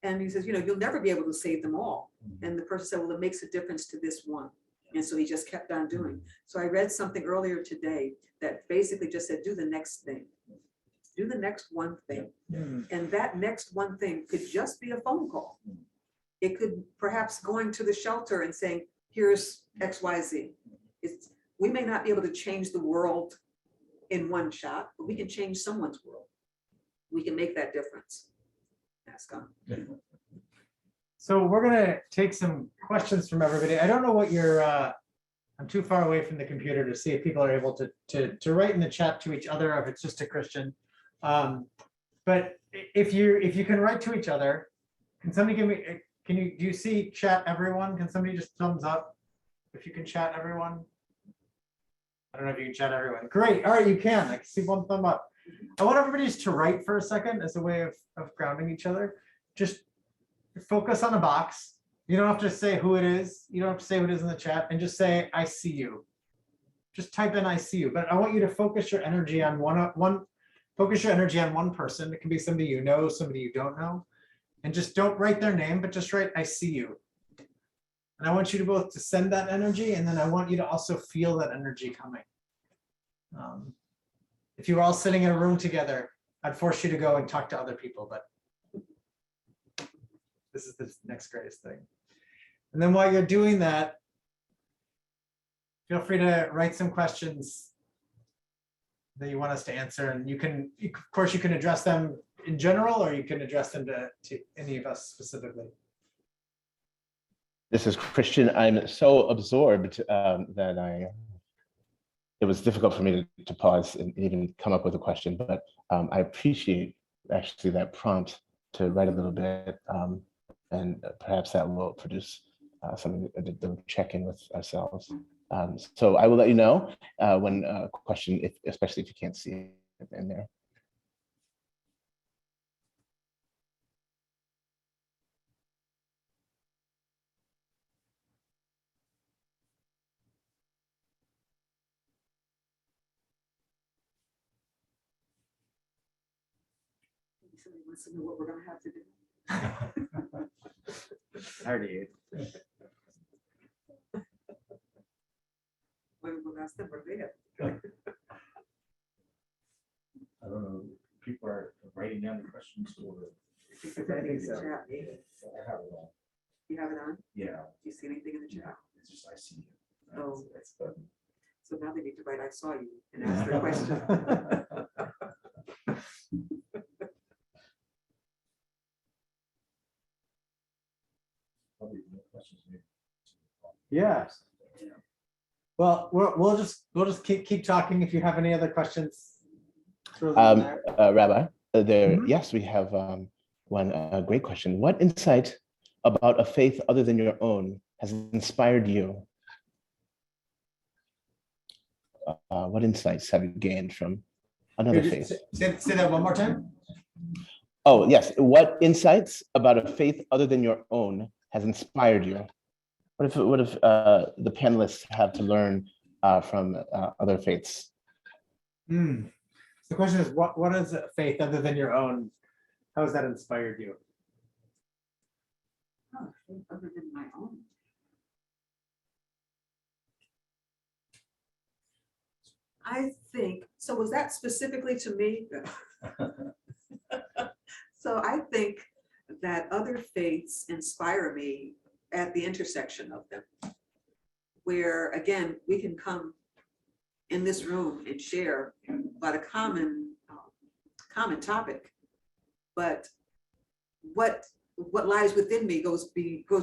And he says, you'll never be able to save them all. And the person said, well, it makes a difference to this one. And so he just kept on doing. So I read something earlier today that basically just said, do the next thing. Do the next one thing. And that next one thing could just be a phone call. It could perhaps going to the shelter and saying, here's XYZ. We may not be able to change the world in one shot, but we can change someone's world. We can make that difference. Ask God. So we're gonna take some questions from everybody. I don't know what your, I'm too far away from the computer to see if people are able to write in the chat to each other, or if it's just a Christian. But if you can write to each other, can somebody give me, do you see chat everyone? Can somebody just thumbs up if you can chat everyone? I don't know if you can chat everyone. Great, all right, you can. I can see one thumb up. I want everybody just to write for a second as a way of grounding each other. Just focus on a box. You don't have to say who it is. You don't have to say who it is in the chat, and just say, I see you. Just type in, I see you. But I want you to focus your energy on focus your energy on one person. It can be somebody you know, somebody you don't know. And just don't write their name, but just write, I see you. And I want you to both to send that energy, and then I want you to also feel that energy coming. If you were all sitting in a room together, I'd force you to go and talk to other people, but this is the next greatest thing. And then while you're doing that, feel free to write some questions that you want us to answer. And of course, you can address them in general, or you can address them to any of us specifically. This is Christian. I'm so absorbed that it was difficult for me to pause and even come up with a question, but I appreciate actually that prompt to write a little bit, and perhaps that will produce something to check in with ourselves. So I will let you know when a question, especially if you can't see it in there. Somebody wants to know what we're gonna have to do. Already. We'll ask them what they have. I don't know, people are writing down the questions or. I think in the chat. I have it all. You have it on? Yeah, Do you see anything in the chat? it's just, I see you. Oh. That's good. So now they need to write, I saw you, and ask their question. Probably no questions, maybe. Yeah. Well, we'll just keep talking. If you have any other questions, throw them in there. Rabbi, yes, we have one great question. What insight about a faith other than your own has inspired you? What insights have you gained from another faith? Say that one more time. Oh, yes. What insights about a faith other than your own has inspired you? What if the panelists have to learn from other faiths? The question is, what is a faith other than your own? How has that inspired you? Oh, faith other than my own. I think, so was that specifically to me? So I think that other faiths inspire me at the intersection of them, where again, we can come in this room and share about a common topic, but what lies within me goes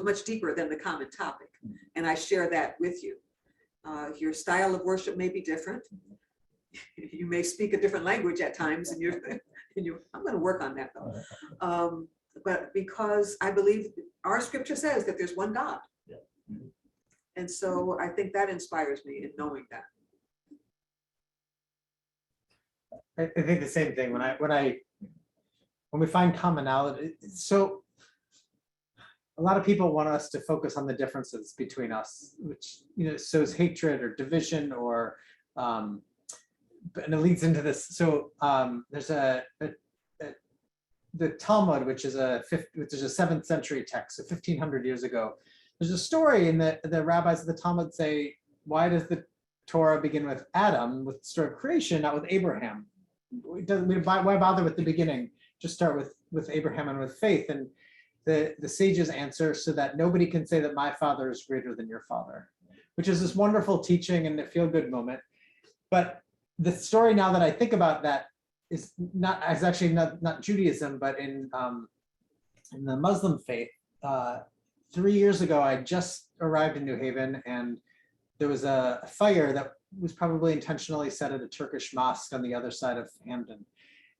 much deeper than the common topic, and I share that with you. Your style of worship may be different. You may speak a different language at times, and I'm going to work on that though. But because I believe our scripture says that there's one God. Yeah. And so I think that inspires me in knowing that. I think the same thing when we find commonality. So a lot of people want us to focus on the differences between us, which sows hatred or division, or and it leads into this. So there's the Talmud, which is a 7th century text, so 1500 years ago. There's a story in the rabbis of the Talmud say, why does the Torah begin with Adam, with the story of creation, not with Abraham? Why bother with the beginning? Just start with Abraham and with faith. And the sages answer, so that nobody can say that my father is greater than your father, which is this wonderful teaching and a feel-good moment. But the story, now that I think about that, is actually not Judaism, but in the Muslim faith, 3 years ago, I just arrived in New Haven, and there was a fire that was probably intentionally set at a Turkish mosque on the other side of Hamden.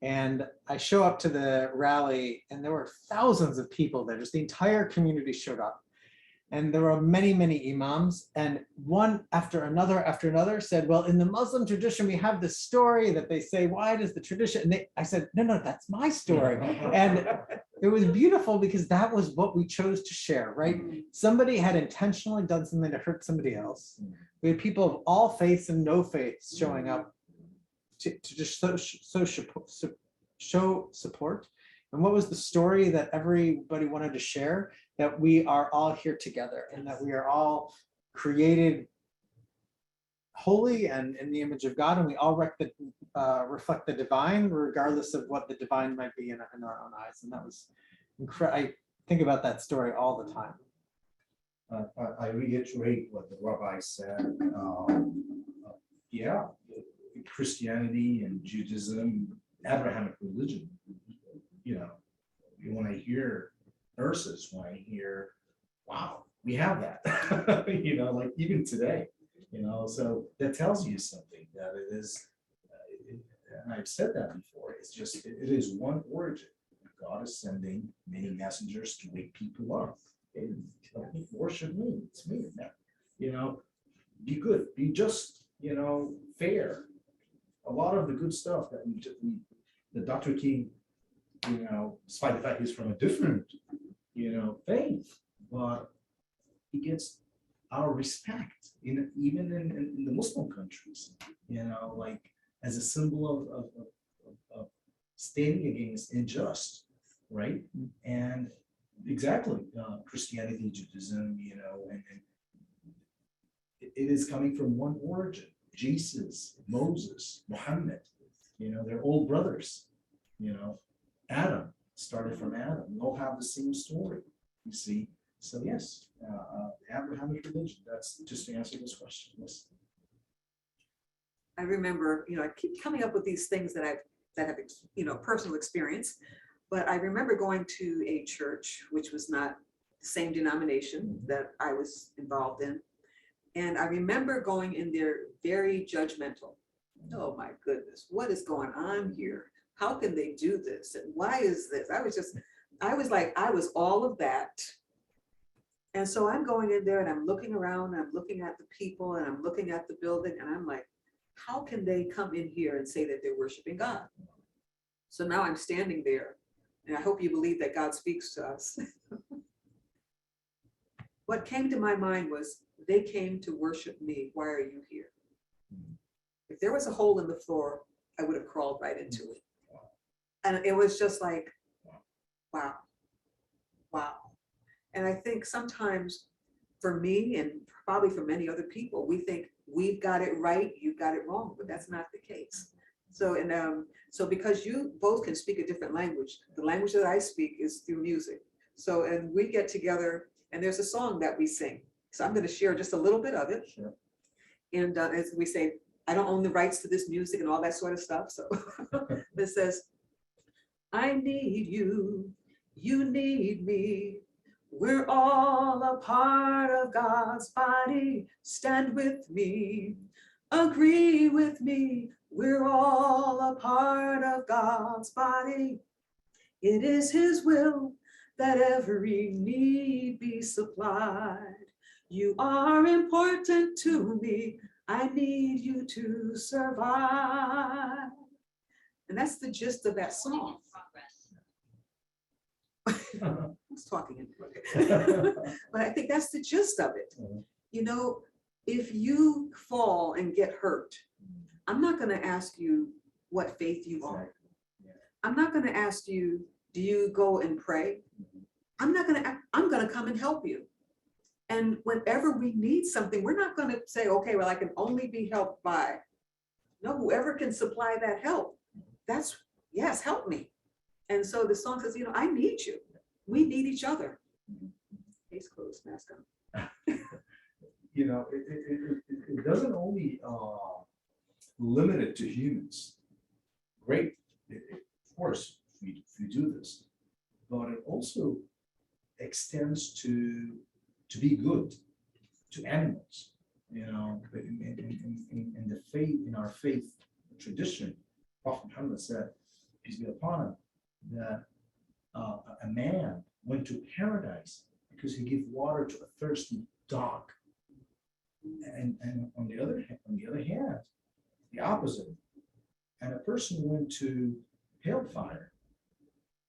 And I show up to the rally, and there were thousands of people there. Just the entire community showed up. And there were many, many imams, and one after another said, well, in the Muslim tradition, we have this story that they say, why does the tradition? And I said, no, that's my story. And it was beautiful because that was what we chose to share, right? Somebody had intentionally done something to hurt somebody else. We had people of all faiths and no faiths showing up to just show support. And what was the story that everybody wanted to share? That we are all here together, and that we are all created holy and in the image of God, and we all reflect the divine, regardless of what the divine might be in our own eyes. And that was incredible. I think about that story all the time. I reiterate what the rabbi said. Yeah, Christianity and Judaism, Abrahamic religion, when I hear verses, when I hear, wow, we have that, like even today, so that tells you something, that it is, and I've said that before, it's just, it is one origin. God is sending many messengers to wake people up. Worship me, it's me now. Be good, be just, fair. A lot of the good stuff that that Dr. King, despite the fact he's from a different, faith, but he gets our respect even in the Muslim countries, like as a symbol of standing against unjust, right? And exactly, Christianity, Judaism, and it is coming from one origin. Jesus, Moses, Muhammad, they're all brothers, Adam started from Adam. We all have the same story, you see. So yes, Abrahamic religion, that's just to answer this question. Yes. I remember, I keep coming up with these things that have personal experience, but I remember going to a church, which was not the same denomination that I was involved in. And I remember going in there very judgmental. Oh my goodness, what is going on here? How can they do this? And why is this? I was all of that. And so I'm going in there and I'm looking around, and I'm looking at the people, and I'm looking at the building, and I'm like, how can they come in here and say that they're worshiping God? So now I'm standing there, and I hope you believe that God speaks to us. What came to my mind was, they came to worship me. Why are you here? If there was a hole in the floor, I would have crawled right into it. And it was just like, wow. And I think sometimes for me, and probably for many other people, we think we've got it right, you've got it wrong, but that's not the case. So, so because you both can speak a different language, the language that I speak is through music. So, and we get together, and there's a song that we sing. So I'm going to share just a little bit of it. Sure. And as we say, I don't own the rights to this music and all that sort of stuff. So it says, I need you, you need me. We're all a part of God's body. Stand with me, agree with me. We're all a part of God's body. It is His will that every need be supplied. You are important to me. I need you to survive. And that's the gist of that song. I was talking, but I think that's the gist of it. If you fall and get hurt, I'm not going to ask you what faith you are. I'm not going to ask you, do you go and pray? I'm going to come and help you. And whenever we need something, we're not going to say, okay, well, I can only be helped by. No, whoever can supply that help, yes, help me. And so the song says, I need you. We need each other. Case closed, mask on. It doesn't only limit it to humans. Great, of course, we do this, but it also extends to be good to animals. You know, in the faith, in our faith tradition, Prophet Muhammad said, peace be upon him, that a man went to paradise because he gave water to a thirsty dog. And on the other hand, the opposite. And a person went to hellfire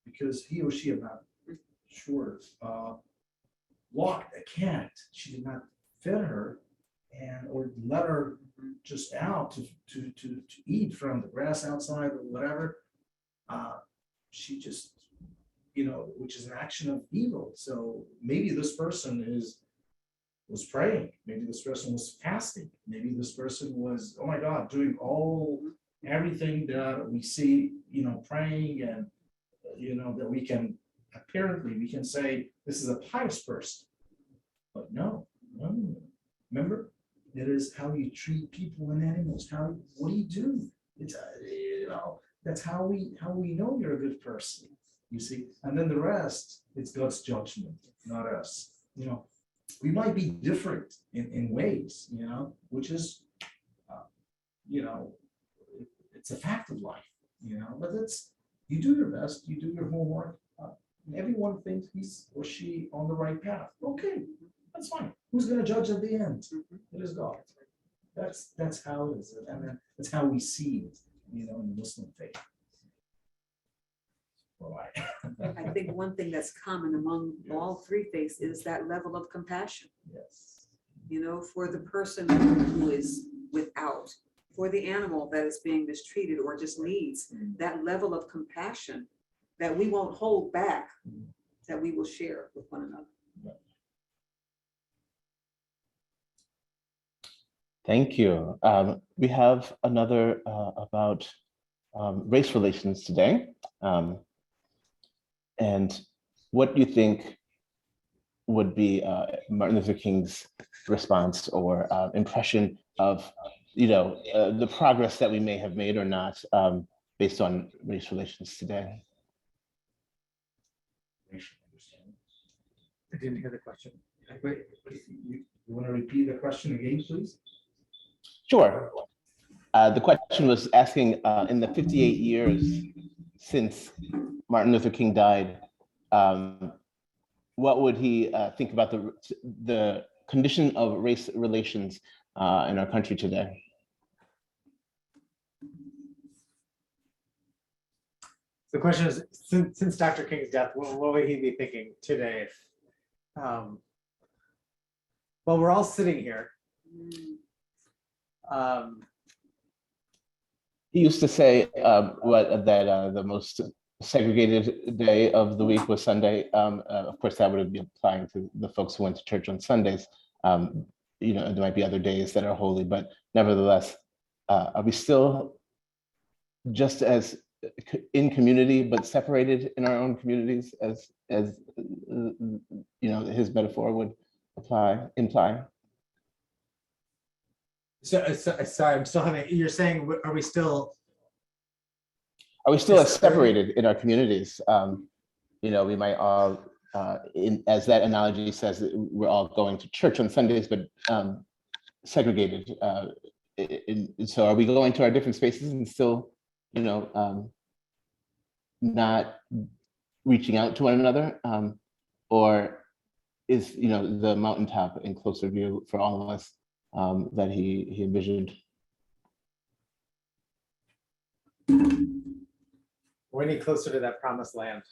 because he or she, I'm not sure, locked a cat. She did not feed her and or let her just out to eat from the grass outside or whatever. She just, which is an action of evil. So maybe this person was praying. Maybe this person was fasting. Maybe this person was, oh my God, doing everything that we see, praying, and that we can say this is a pious person. But no. Remember, it is how you treat people and animals. What do you do? It's that's how we know you're a good person. You see, and then the rest, it's God's judgment, not us. We might be different in ways, which is, it's a fact of life, but you do your best, you do your homework. Everyone thinks he's or she on the right path. Okay, that's fine. Who's going to judge at the end? It is God. That's how it is. And then that's how we see it, in the Muslim faith. I think one thing that's common among all three faiths is that level of compassion. Yes. For the person who is without, for the animal that is being mistreated or just needs that level of compassion that we won't hold back, that we will share with one another. Thank you. We have another about race relations today. And what do you think would be Martin Luther King's response or impression of, the progress that we may have made or not based on race relations today? I didn't hear the question. Wait, you want to repeat the question again, please? Sure. The question was asking in the 58 years since Martin Luther King died, what would he think about the condition of race relations in our country today? The question is, since Dr. King's death, what would he be thinking today? Well, we're all sitting here. He used to say that the most segregated day of the week was Sunday. Of course, that would be applying to the folks who went to church on Sundays. There might be other days that are holy, but nevertheless, are we still just as in community but separated in our own communities as his metaphor would imply? So sorry, I'm still having. You're saying, are we still as separated in our communities? We might all, as that analogy says, we're all going to church on Sundays, but segregated. So are we going to our different spaces and still, not reaching out to one another? Or is, the mountaintop in closer view for all of us that he envisioned? We're any closer to that promised land?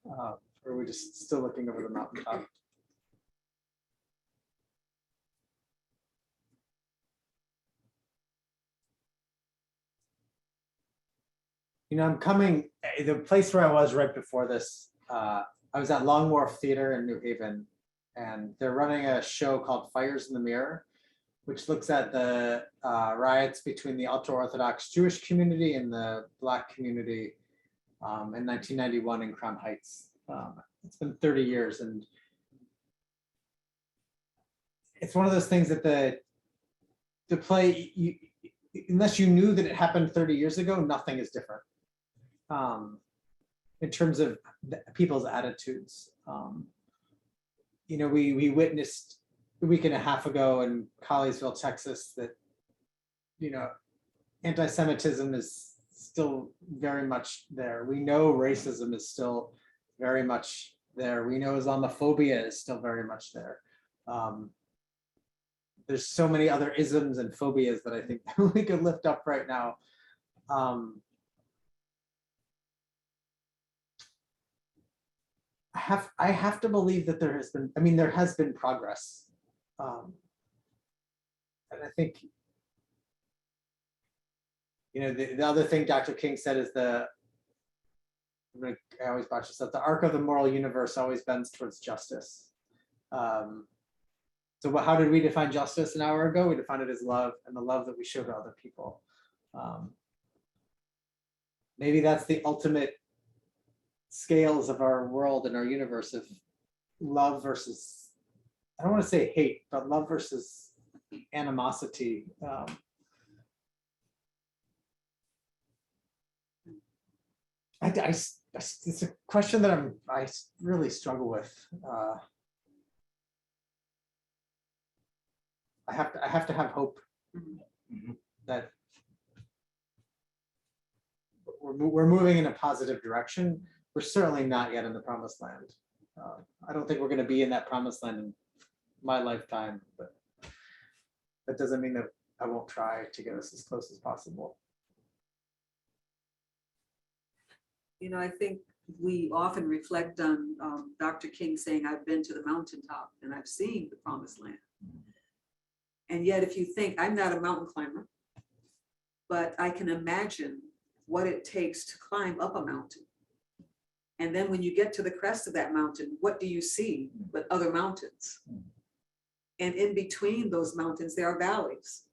Or are we just still looking over the mountaintop? I'm coming, the place where I was right before this, I was at Long Wharf Theater in New Haven, and they're running a show called Fires in the Mirror, which looks at the riots between the ultra-Orthodox Jewish community and the Black community in 1991 in Crown Heights. It's been 30 years, and it's one of those things that the play, unless you knew that it happened 30 years ago, nothing is different. in terms of people's attitudes. You know, we witnessed a week and a half ago in Colliesville, Texas, that, you know, anti-Semitism is still very much there. We know racism is still very much there. We know Islamophobia is still very much there. There's so many other isms and phobias that I think we could lift up right now. I have to believe that there has been progress. And I think, you know, the other thing Dr. King said is I always botch this up, the arc of the moral universe always bends towards justice. So how did we define justice an hour ago? We defined it as love, and the love that we show to other people. Maybe that's the ultimate scales of our world and our universe of love versus, I don't want to say hate, but love versus animosity. It's a question that I really struggle with. I have to have hope that we're moving in a positive direction. We're certainly not yet in the promised land. I don't think we're going to be in that promised land in my lifetime, but that doesn't mean that I won't try to get us as close as possible. You know, I think we often reflect on Dr. King saying, I've been to the mountaintop and I've seen the promised land. And yet, if you think, I'm not a mountain climber, but I can imagine what it takes to climb up a mountain. And then when you get to the crest of that mountain, what do you see but other mountains? And in between those mountains, there are valleys.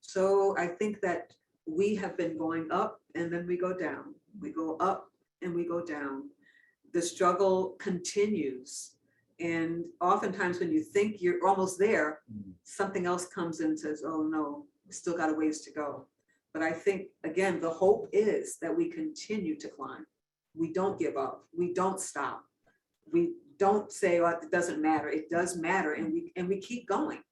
So I think that we have been going up and then we go down. We go up and we go down. The struggle continues. And oftentimes when you think you're almost there, something else comes in and says, oh no, we still got a ways to go. But I think, again, the hope is that we continue to climb. We don't give up. We don't stop. We don't say, oh, it doesn't matter. It does matter. And we keep going.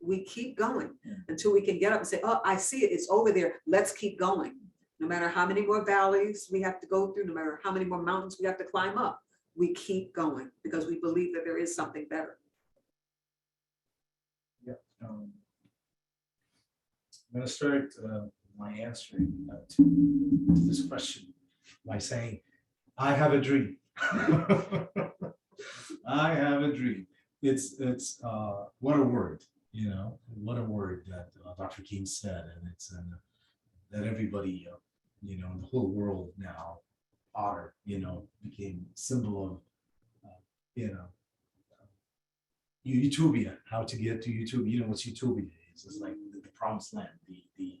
We keep going until we can get up and say, oh, I see it. It's over there. Let's keep going. No matter how many more valleys we have to go through, no matter how many more mountains we have to climb up, we keep going because we believe that there is something better. Yeah. I'm going to start my answering to this question by saying, I have a dream. I have a dream. It's what a word, you know, what a word that Dr. King said, and it's that everybody, you know, in the whole world now are, you know, became symbol of, you know, utopia. How to get to utopia? You know what's utopia is? It's like the promised land, the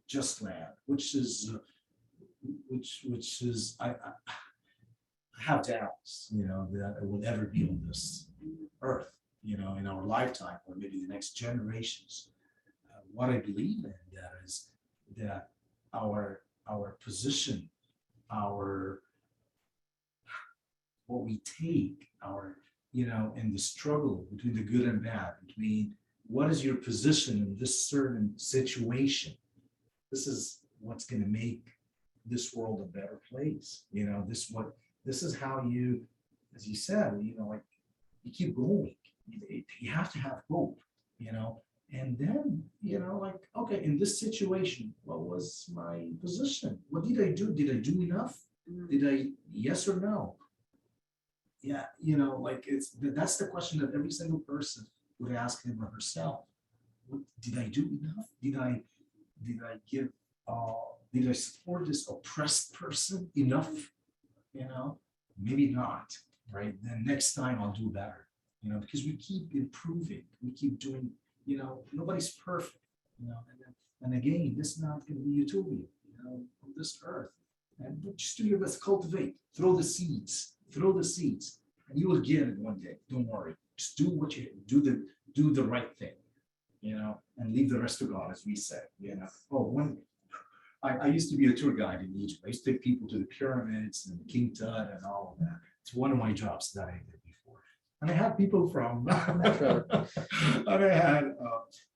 just land, which is I have doubts, you know, that it will ever be on this earth, you know, in our lifetime or maybe the next generations. What I believe in that is that our position, what we take, you know, in the struggle between the good and bad, between what is your position in this certain situation. This is what's going to make this world a better place. You know, this is how you, as you said, you know, like you keep going. You have to have hope, you know, and then, you know, like, okay, in this situation, what was my position? What did I do? Did I do enough? Did I, yes or no? Yeah, you know, like that's the question that every single person would ask him or herself. Did I do enough? Did I give, did I support this oppressed person enough? You know, maybe not, right? Then next time I'll do better, you know, because we keep improving, we keep doing, you know, nobody's perfect, you know, and again, this is not going to be utopia, you know, on this earth. And just do your best, cultivate, throw the seeds, and you will get it one day. Don't worry. Just do what you do the right thing, you know, and leave the rest to God, as we said, you know. Oh, I used to be a tour guide in Egypt. I used to take people to the pyramids and King Tut and all of that. It's one of my jobs that I did before. And I had people from,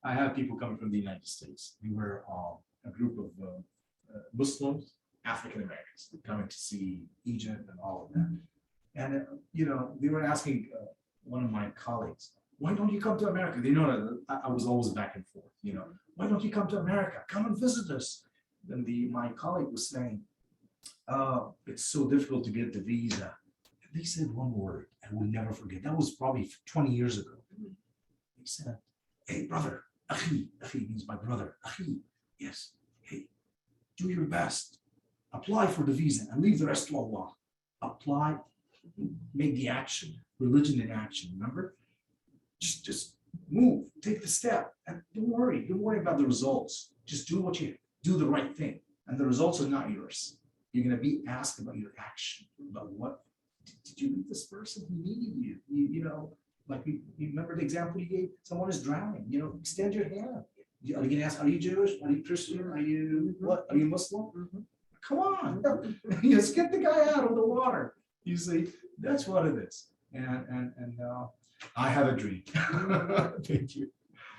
I had people coming from the United States. We were a group of Muslims, African Americans, coming to see Egypt and all of that. And, they were asking one of my colleagues, why don't you come to America? They know that I was always back and forth, why don't you come to America? Come and visit us. Then my colleague was saying, it's so difficult to get the visa. They said one word, and we'll never forget. That was probably 20 years ago. They said, hey, brother, akhi means my brother, akhi, yes, hey, do your best. Apply for the visa and leave the rest to Allah. Apply, make the action, religion in action, remember? Just move, take the step, and don't worry about the results. Just do do the right thing, and the results are not yours. You're gonna be asked about your action, about what, did you meet this person who needed you? Like you remember the example you gave, someone is drowning, extend your hand. Are you gonna ask, are you Jewish? Are you Christian? Are you what? Are you Muslim? Come on, just get the guy out of the water. You see, that's what it is. And I have a dream. Thank you.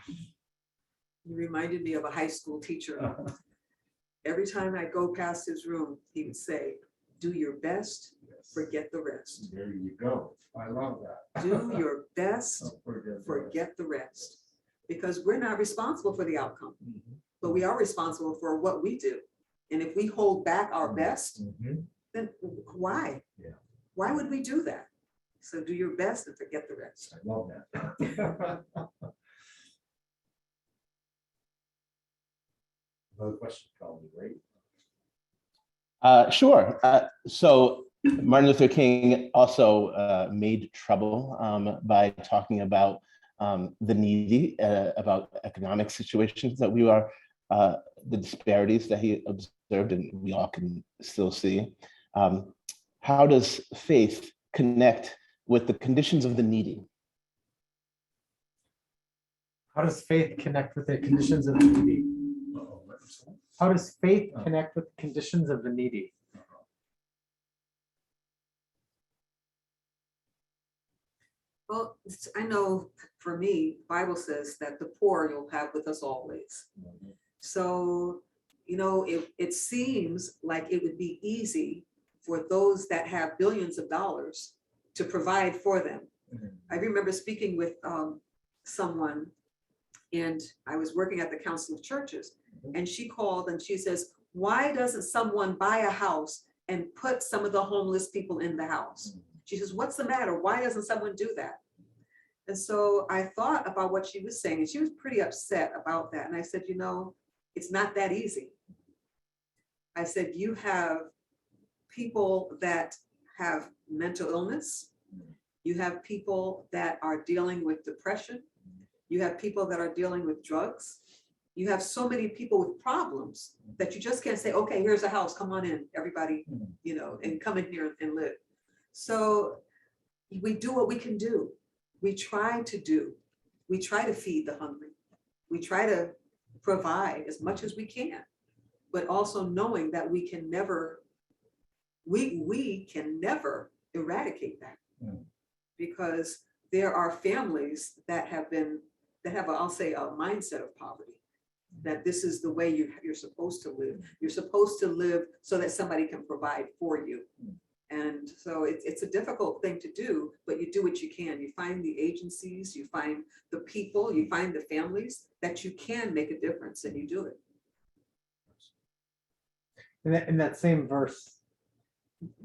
You reminded me of a high school teacher. Every time I go past his room, he would say, do your best, forget the rest. There you go. I love that. Do your best, Don't forget the rest. Because we're not responsible for the outcome, but we are responsible for what we do. And if we hold back our best, then why? Yeah. Why would we do that? So do your best and forget the rest. I love that. Another question, probably, right? Sure. So Martin Luther King also made trouble by talking about the needy, about economic situations that we are, the disparities that he observed and we all can still see. How does faith connect with the conditions of the needy? How does faith connect with the conditions of the needy? How does faith connect with the conditions of the needy? Well, I know for me, Bible says that the poor you'll have with us always. So, it seems like it would be easy for those that have billions of dollars to provide for them. I remember speaking with someone, and I was working at the Council of Churches, and she called and she says, why doesn't someone buy a house and put some of the homeless people in the house? She says, what's the matter? Why doesn't someone do that? And so I thought about what she was saying, and she was pretty upset about that. And I said, it's not that easy. I said, you have people that have mental illness. You have people that are dealing with depression. You have people that are dealing with drugs. You have so many people with problems that you just can't say, okay, here's a house, come on in, everybody, and come in here and live. So we do what we can do. We try to feed the hungry. We try to provide as much as we can, but also knowing that we can never eradicate that, because there are families that have I'll say a mindset of poverty, that this is the way you're supposed to live. You're supposed to live so that somebody can provide for you. And so it's a difficult thing to do, but you do what you can. You find the agencies, you find the people, you find the families that you can make a difference, and you do it. In that same verse,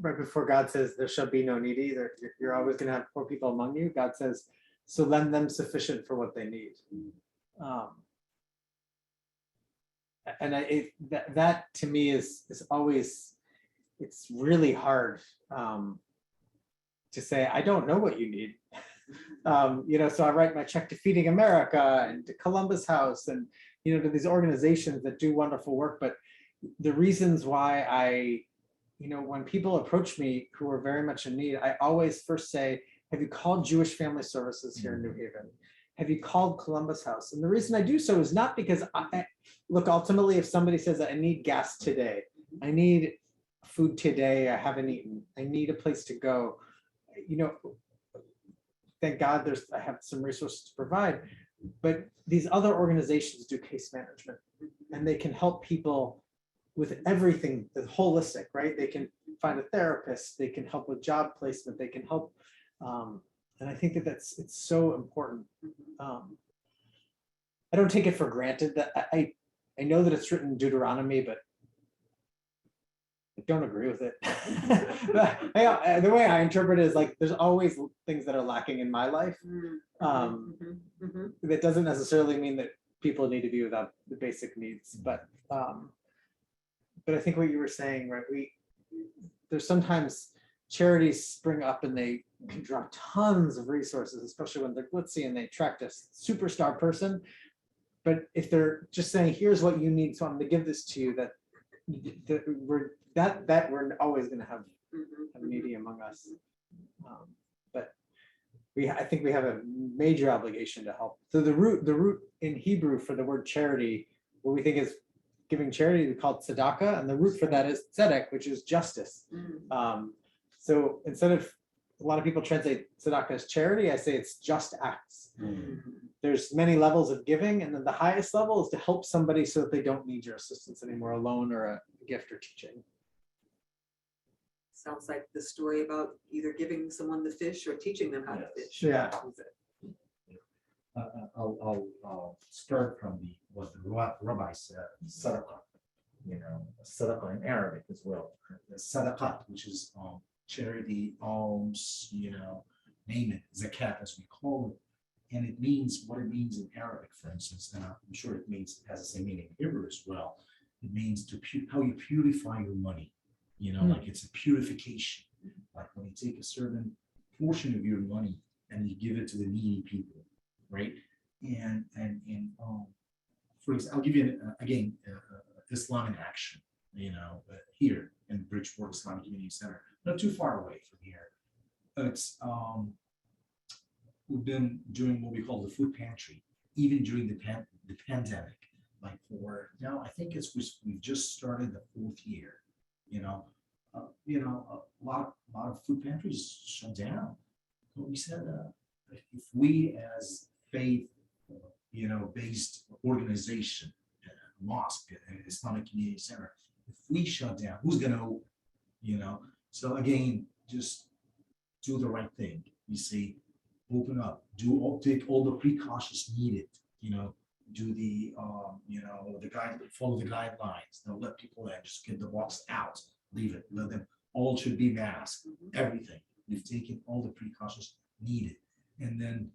right before God says, there shall be no needy, you're always going to have poor people among you. God says, so lend them sufficient for what they need. And that to me is always, it's really hard to say, I don't know what you need. So I write my check to Feeding America and to Columbus House and, to these organizations that do wonderful work. But the reasons why when people approach me who are very much in need, I always first say, have you called Jewish Family Services here in New Haven? have you called Columbus House? And the reason I do so is not because look, ultimately, if somebody says that I need gas today, I need food today, I haven't eaten, I need a place to go, thank God I have some resources to provide. But these other organizations do case management, and they can help people with everything, the holistic, right? They can find a therapist, they can help with job placement, they can help. And I think it's so important. I don't take it for granted that I know that it's written in Deuteronomy, but I don't agree with it. The way I interpret it is like, there's always things that are lacking in my life. That doesn't necessarily mean that people need to be without the basic needs, but I think what you were saying, right? There's sometimes charities spring up and they can draw tons of resources, especially when they're glitzy and they attract a superstar person. But if they're just saying, here's what you need, so I'm gonna give this to you, we're always gonna have needy among us. But I think we have a major obligation to help. So the root in Hebrew for the word charity, what we think is giving charity, we call it tzedakah, and the root for that is tzedek, which is justice. So instead of, a lot of people translate tzedakah as charity, I say it's just acts. There's many levels of giving, and then the highest level is to help somebody so that they don't need your assistance anymore, a loan or a gift or teaching. Sounds like the story about either giving someone the fish or teaching them how to fish. Yeah. I'll start from what the rabbi said, sadaqah, sadaqah in Arabic as well. The sadaqat, which is charity, alms, name it, zakat as we call it. And it means what it means in Arabic, for instance, and I'm sure it has the same meaning in Hebrew as well. It means how you purify your money, like it's a purification. Like when you take a certain portion of your money and you give it to the needy people, right? And for example, I'll give you again Islam in action. Here in Bridgeport Islamic Community Center, not too far away from here. It's we've been doing what we call the food pantry, even during the pandemic. Like for now, I think we've just started the 4th year. A lot of food pantries shut down. But we said if we as faith, based organization, mosque, Islamic Community Center, if we shut down, who's gonna, So again, just do the right thing. You see, open up, take all the precautions needed. Do the follow the guidelines. Don't let people in. Just get the box out. Leave it. Let them. All should be masked. Everything. We've taken all the precautions needed, and then,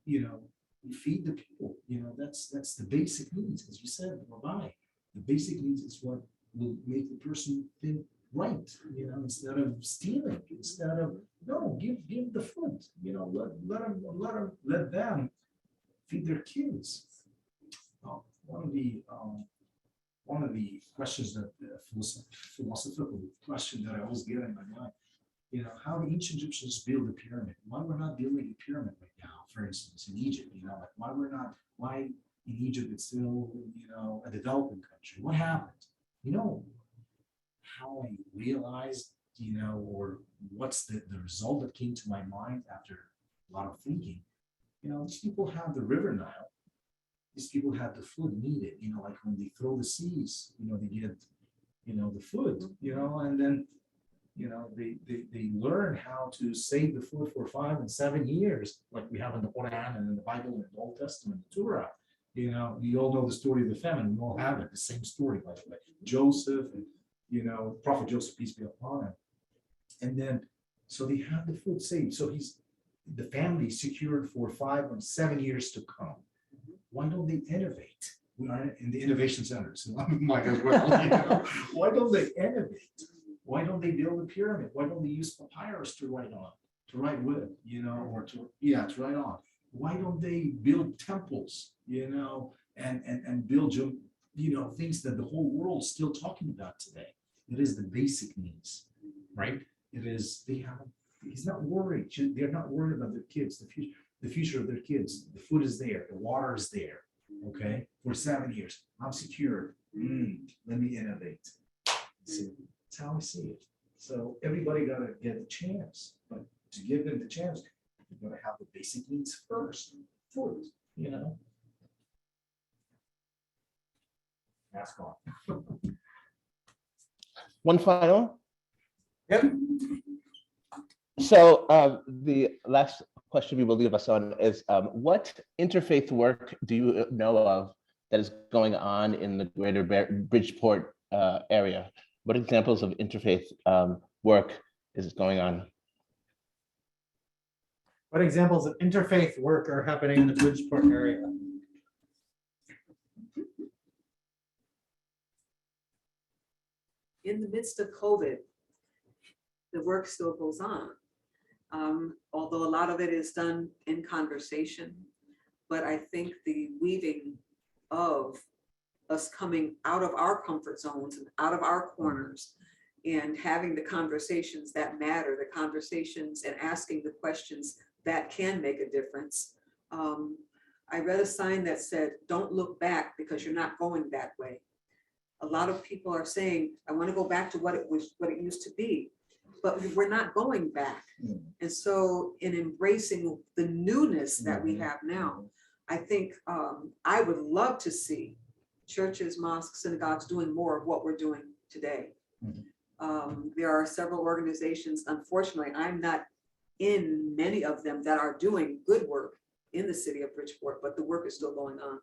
we feed the people. That's the basic needs, as you said, Rabbi. The basic needs is what will make the person think right. Instead of stealing, instead of give the food. Let them feed their kids. One of the questions that philosophical question that I always get in my mind, how the ancient Egyptians build the pyramid. Why we're not building a pyramid right now, for instance, in Egypt, why in Egypt it's still, a developing country. What happened? How I realized, or what's the result that came to my mind after a lot of thinking. These people have the river Nile. These people have the food needed, like when they throw the seas, they get, the food, and then, they learn how to save the food for 5 and 7 years, like we have in the Quran and in the Bible and the Old Testament, the Torah. We all know the story of the famine. We all have it, the same story, by the way. Joseph and, Prophet Joseph, peace be upon him. And then, so they have the food saved. So the family secured for 5 or 7 years to come. Why don't they innovate? We are in the innovation center, so I might as well. Why don't they innovate? Why don't they build a pyramid? Why don't they use papyrus to write with, or to write on? Why don't they build temples, and build, things that the whole world's still talking about today? It is the basic needs, right? It is, he's not worried. They're not worried about their kids, the future. the future of their kids. The food is there, the water is there. Okay, for 7 years, I'm secure. Let me innovate. See, that's how I see it. So everybody gotta get a chance, but to give them the chance, you gotta have the basic needs first. Food, you know. Ask on. One final. Yep. So the last question we will leave us on is, what interfaith work do you know of that is going on in the greater Bridgeport area? What examples of interfaith work is going on? What examples of interfaith work are happening in the Bridgeport area? In the midst of COVID, the work still goes on. Although a lot of it is done in conversation, but I think the weaving of us coming out of our comfort zones and out of our corners and having the conversations that matter, the conversations and asking the questions that can make a difference. I read a sign that said, don't look back because you're not going that way. A lot of people are saying, I want to go back to what it used to be, but we're not going back. And so in embracing the newness that we have now, I think I would love to see churches, mosques, synagogues doing more of what we're doing today. There are several organizations, unfortunately, I'm not in many of them that are doing good work in the city of Bridgeport, but the work is still going on.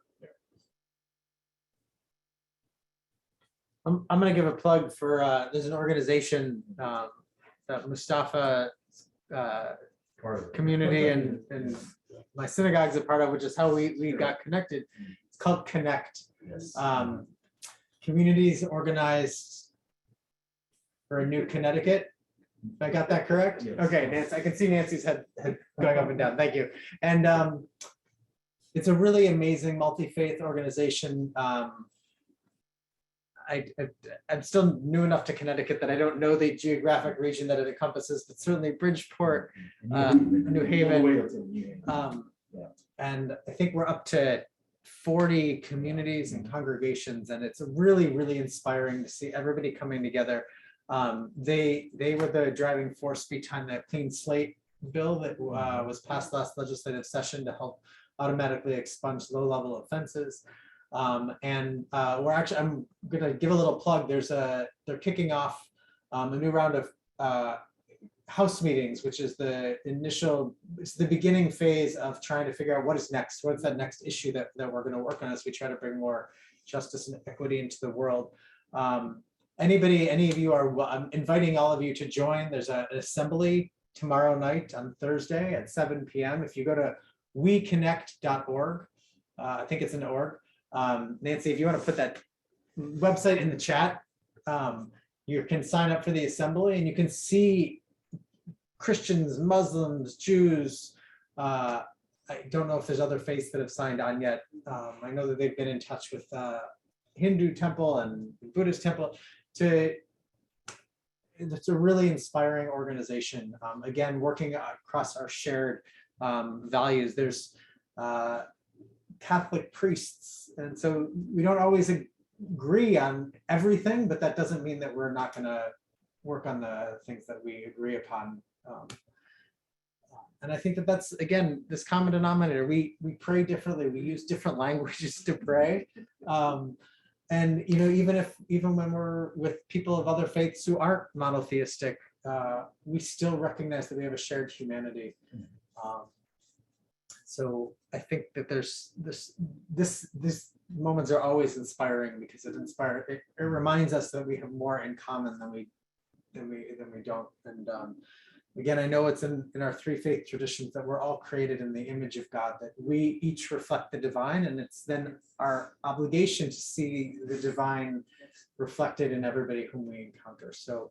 I'm going to give a plug for, there's an organization that Mustafa community and my synagogue's a part of, which is how we got connected. It's called Connect. Yes. Communities organized for a new Connecticut. I got that correct? Yes. Okay, Nancy, I can see Nancy's head going up and down. Thank you. And it's a really amazing multi-faith organization. I'm still new enough to Connecticut that I don't know the geographic region that it encompasses, but certainly Bridgeport, New Haven. And I think we're up to 40 communities and congregations, and it's really, really inspiring to see everybody coming together. They were the driving force behind that clean slate bill that was passed last legislative session to help automatically expunge low-level offenses. I'm gonna give a little plug. They're kicking off a new round of house meetings, which is it's the beginning phase of trying to figure out what is next. What's that next issue that we're gonna work on as we try to bring more justice and equity into the world. Any of you I'm inviting all of you to join. There's an assembly tomorrow night on Thursday at 7 p.m. If you go to weconnect.org, I think it's an org. Nancy, if you want to put that website in the chat, you can sign up for the assembly and you can see Christians, Muslims, Jews. I don't know if there's other faiths that have signed on yet. I know that they've been in touch with Hindu temple and Buddhist temple. It's a really inspiring organization. Again, working across our shared values. There's Catholic priests, and so we don't always agree on everything, but that doesn't mean that we're not going to work on the things that we agree upon. And I think that that's, again, this common denominator. We pray differently. We use different languages to pray. And even when we're with people of other faiths who aren't monotheistic, we still recognize that we have a shared humanity. So I think that there's this moments are always inspiring because it reminds us that we have more in common than we don't. And again, I know it's in our three faith traditions that we're all created in the image of God, that we each reflect the divine, and it's then our obligation to see the divine reflected in everybody whom we encounter. So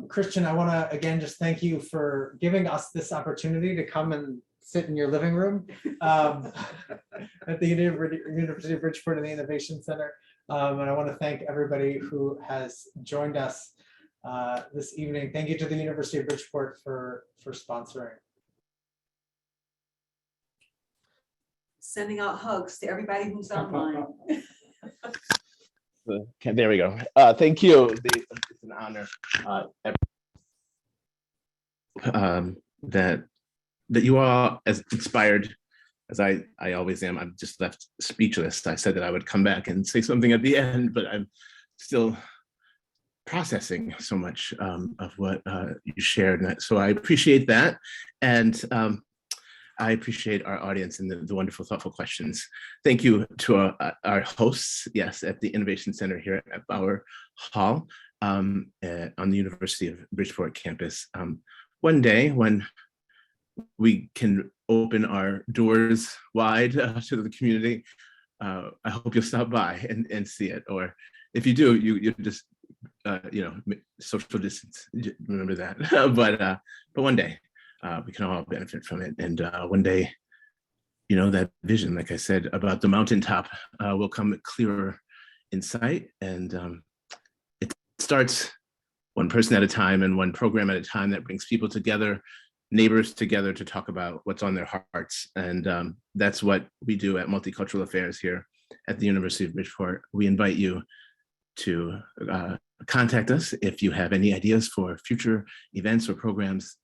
Christian, I want to again just thank you for giving us this opportunity to come and sit in your living room at the University of Bridgeport and the Innovation Center. And I want to thank everybody who has joined us this evening. Thank you to the University of Bridgeport for sponsoring. sending out hugs to everybody who's online. Okay, there we go. Thank you. It's an honor that you are as inspired as I always am. I'm just left speechless. I said that I would come back and say something at the end, but I'm still processing so much of what you shared. So I appreciate that. And I appreciate our audience and the wonderful, thoughtful questions. Thank you to our hosts, yes, at the Innovation Center here at Bauer Hall on the University of Bridgeport campus. One day when we can open our doors wide to the community, I hope you'll stop by and see it. Or if you do, you just, social distance, remember that. But one day, we can all benefit from it. And one day, that vision, like I said, about the mountaintop will come clearer in sight. And it starts one person at a time and one program at a time that brings people together, neighbors together to talk about what's on their hearts. And that's what we do at Multicultural Affairs here at the University of Bridgeport. We invite you to contact us if you have any ideas for future events or programs,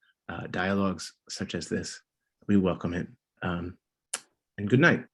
dialogues such as this. We welcome it. And good night.